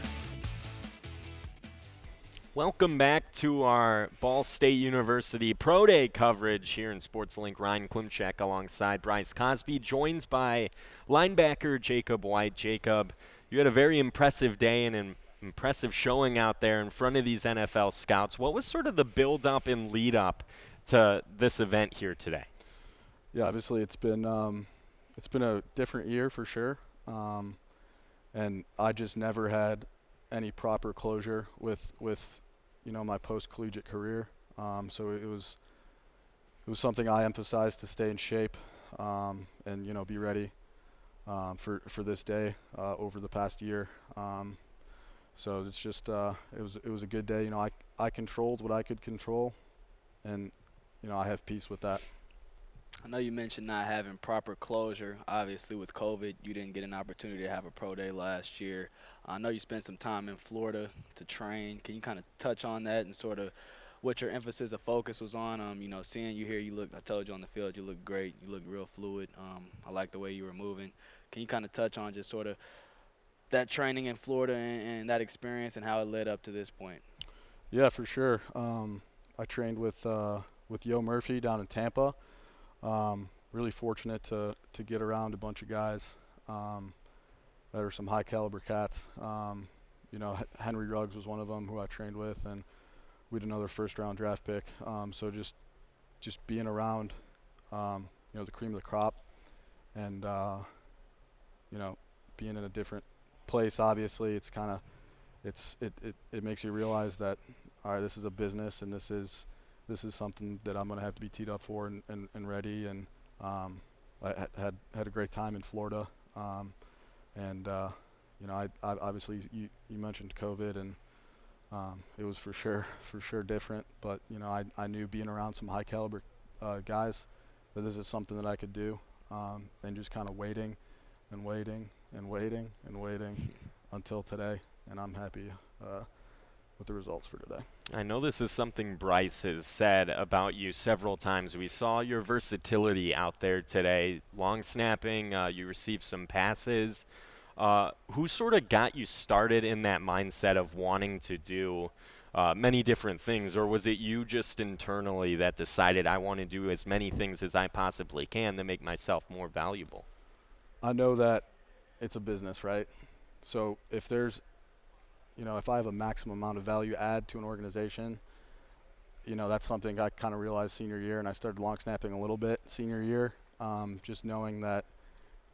Welcome back to our Ball State University Pro Day coverage here in SportsLink. Ryan Klimcak alongside Bryce Cosby, joined by linebacker Jacob White. Jacob, you had a very impressive day and an impressive showing out there in front of these NFL scouts. What was sort of the build-up and lead-up to this event here today? Yeah, obviously it's been a different year for sure, and I just never had any proper closure with my post-collegiate career. So it was something I emphasized to stay in shape and be ready for this day over the past year. So it's just it was a good day. I controlled what I could control, and I have peace with that. I know you mentioned not having proper closure. Obviously, with COVID, you didn't get an opportunity to have a pro day last year. I know you spent some time in Florida to train. Can you kind of touch on that and sort of what your emphasis or focus was on? Seeing you here, I told you on the field, you look great. You look real fluid. I like the way you were moving. Can you kind of touch on just sort of that training in Florida and that experience and how it led up to this point? Yeah, for sure. I trained with Yo Murphy down in Tampa. Really fortunate to get around a bunch of guys that are some high caliber cats. Henry Ruggs was one of them who I trained with, and we had another first round draft pick. So just being around the cream of the crop, and being in a different place, obviously it makes you realize that, all right, this is a business, and this is something that I'm going to have to be teed up for and ready. And I had a great time in Florida. I obviously you mentioned COVID, and it was for sure different. But I knew being around some high caliber guys that this is something that I could do, and just kind of waiting until today. And I'm happy the results for today. I know this is something Bryce has said about you several times. We saw your versatility out there today. Long snapping, you received some passes. Who sort of got you started in that mindset of wanting to do many different things, or was it you just internally that decided I want to do as many things as I possibly can to make myself more valuable? I know that it's a business, right? So if there's, if I have a maximum amount of value add to an organization, that's something I kind of realized senior year, and I started long snapping a little bit senior year, just knowing that,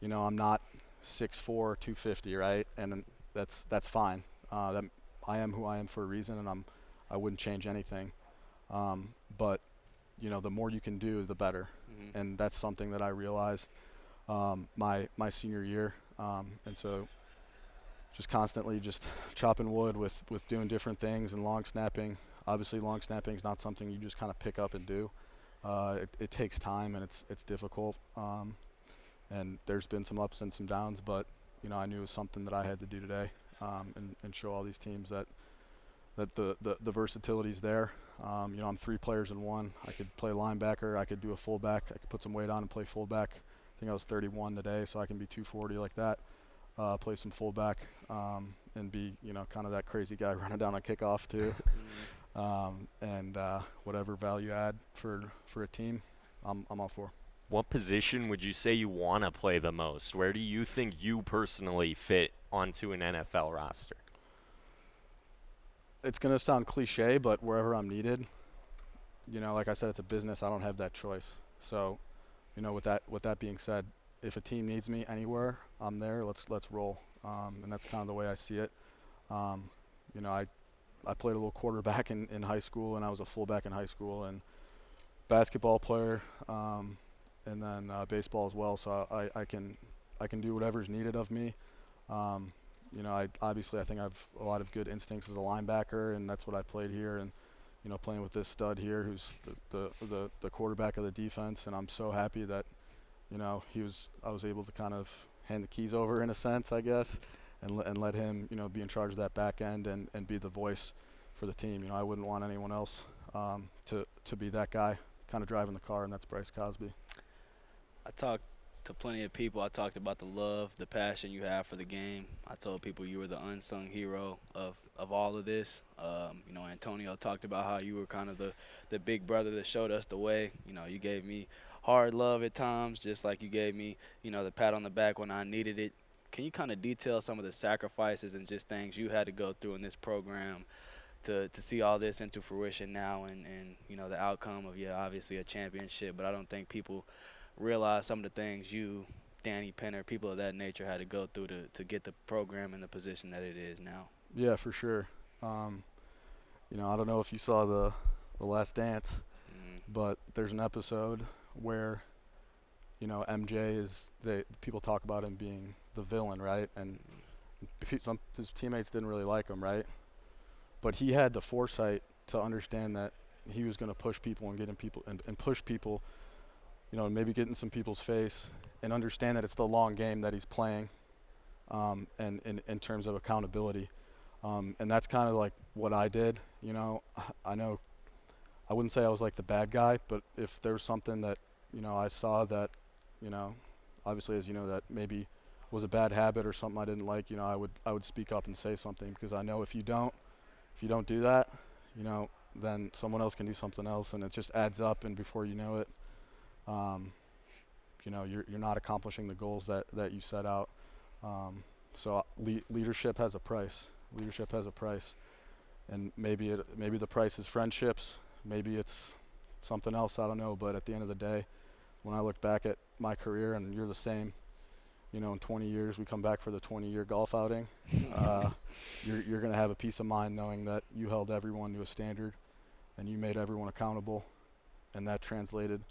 I'm not 6'4", 250, right? And that's fine. That I am who I am for a reason, and I wouldn't change anything. But the more you can do, the better. Mm-hmm. And that's something that I realized my senior year. And so just constantly just chopping wood with doing different things and long snapping. Obviously, long snapping is not something you just kind of pick up and do. It takes time, and it's difficult. And there's been some ups and some downs, but I knew it was something that I had to do today, and show all these teams that the versatility is there. I'm 3 players in one. I could play linebacker. I could do a fullback. I could put some weight on and play fullback. I think I was 31 today, so I can be 240 like that. Play some fullback, and be kind of that crazy guy running down on kickoff too. And whatever value add for a team, I'm all for. What position would you say you want to play the most? Where do you think you personally fit onto an NFL roster? It's going to sound cliche, but wherever I'm needed, like I said, it's a business. I don't have that choice. So, with that being said, if a team needs me anywhere, I'm there. Let's roll. And that's kind of the way I see it. I played a little quarterback in high school, and I was a fullback in high school, and basketball player. And then baseball as well, so I can do whatever's needed of me. I think I have a lot of good instincts as a linebacker, and that's what I played here. And playing with this stud here, who's the quarterback of the defense, and I'm so happy that I was able to kind of hand the keys over in a sense, I guess, and let him be in charge of that back end and be the voice for the team. I wouldn't want anyone else to be that guy kind of driving the car, and that's Bryce Cosby. I talked to plenty of people. I talked about the love, the passion you have for the game. I told people you were the unsung hero of all of this. Antonio talked about how you were kind of the big brother that showed us the way. You gave me hard love at times, just like you gave me, the pat on the back when I needed it. Can you kind of detail some of the sacrifices and just things you had to go through in this program to see all this into fruition now and the outcome of, obviously a championship, but I don't think people realize some of the things you, Danny Penner, people of that nature had to go through to get the program in the position that it is now. Yeah, for sure. I don't know if you saw the Last Dance, but there's an episode where, MJ people talk about him being the villain, right? And some his teammates didn't really like him, right? But he had the foresight to understand that he was going to push people and get in people and push people. Maybe get in some people's face and understand that it's the long game that he's playing, and in terms of accountability. And that's kind of like what I did. I know I wouldn't say I was like the bad guy, but if there was something that, I saw that, obviously, as you know, that maybe was a bad habit or something I didn't like, I would speak up and say something, because I know if you don't do that, then someone else can do something else, and it just adds up, and before you know it, you're not accomplishing the goals that you set out. So leadership has a price. Leadership has a price, and maybe the price is friendships. Maybe it's something else. I don't know. But at the end of the day, when I look back at my career, and you're the same, in 20 years we come back for the 20-year golf outing. You're going to have a peace of mind knowing that you held everyone to a standard, and you made everyone accountable, and that translated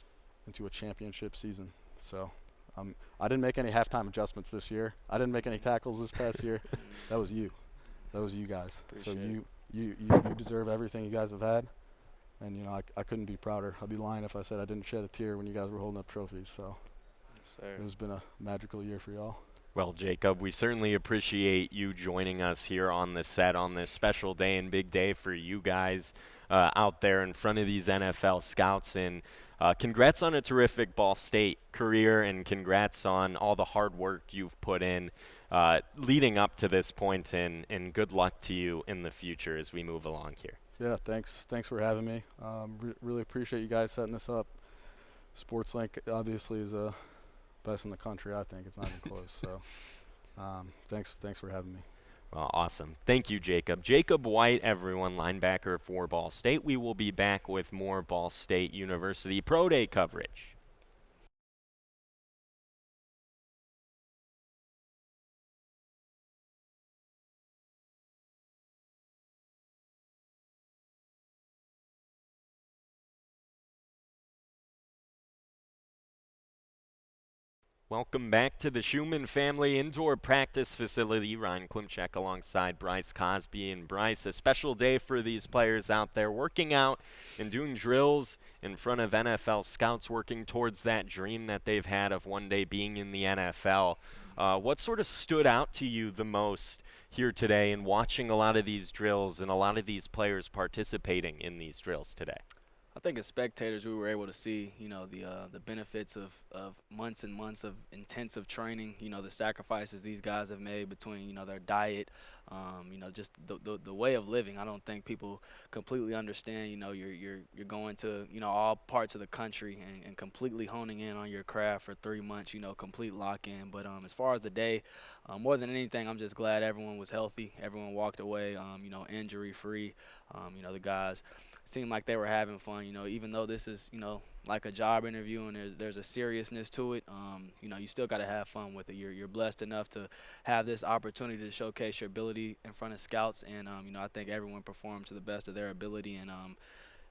into a championship season. So I didn't make any halftime adjustments this year. I didn't make any tackles this past year. That was you guys. Appreciate so you deserve everything you guys have had, and I couldn't be prouder. I'd be lying if I said I didn't shed a tear when you guys were holding up trophies. So yes, sir. It has been a magical year for y'all. Well, Jacob, we certainly appreciate you joining us here on the set on this special day and big day for you guys out there in front of these NFL scouts. And congrats on a terrific Ball State career, and congrats on all the hard work you've put in leading up to this point, and good luck to you in the future as we move along here. Yeah, thanks for having me. Really appreciate you guys setting this up. SportsLink obviously is best in the country. I think it's not even close. So, thanks for having me. Well, awesome. Thank you, Jacob. Jacob White, everyone, linebacker for Ball State. We will be back with more Ball State University Pro Day coverage. Welcome back to the Schumann Family Indoor Practice Facility. Ryan Klimcak alongside Bryce, Cosby, and Bryce. A special day for these players out there working out and doing drills in front of NFL scouts, working towards that dream that they've had of one day being in the NFL. What sort of stood out to you the most here today in watching a lot of these drills and a lot of these players participating in these drills today? I think as spectators, we were able to see, the benefits of months and months of intensive training. The sacrifices these guys have made between, their diet, just the way of living. I don't think people completely understand. You're going to, all parts of the country and completely honing in on your craft for 3 months. Complete lock-in. But as far as the day, more than anything, I'm just glad everyone was healthy. Everyone walked away, injury-free. The guys seemed like they were having fun, even though this is, like a job interview and there's a seriousness to it, you still got to have fun with it. You're blessed enough to have this opportunity to showcase your ability in front of scouts, and, I think everyone performed to the best of their ability, and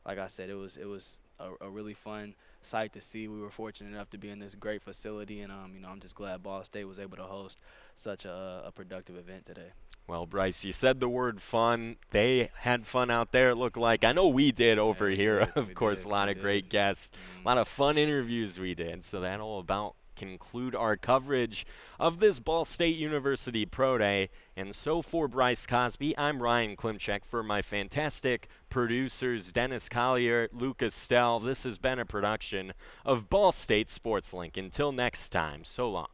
like I said, it was a really fun sight to see. We were fortunate enough to be in this great facility, and, I'm just glad Ball State was able to host such a productive event today. Well, Bryce, you said the word fun. They had fun out there, it looked like. I know we did over here, of course. A lot of great guests, a lot of fun interviews we did. So that'll about conclude our coverage of this Ball State University Pro Day. And so for Bryce Cosby, I'm Ryan Klimcak. For my fantastic producers, Dennis Collier, Lucas Stell, this has been a production of Ball State Sports Link. Until next time, so long.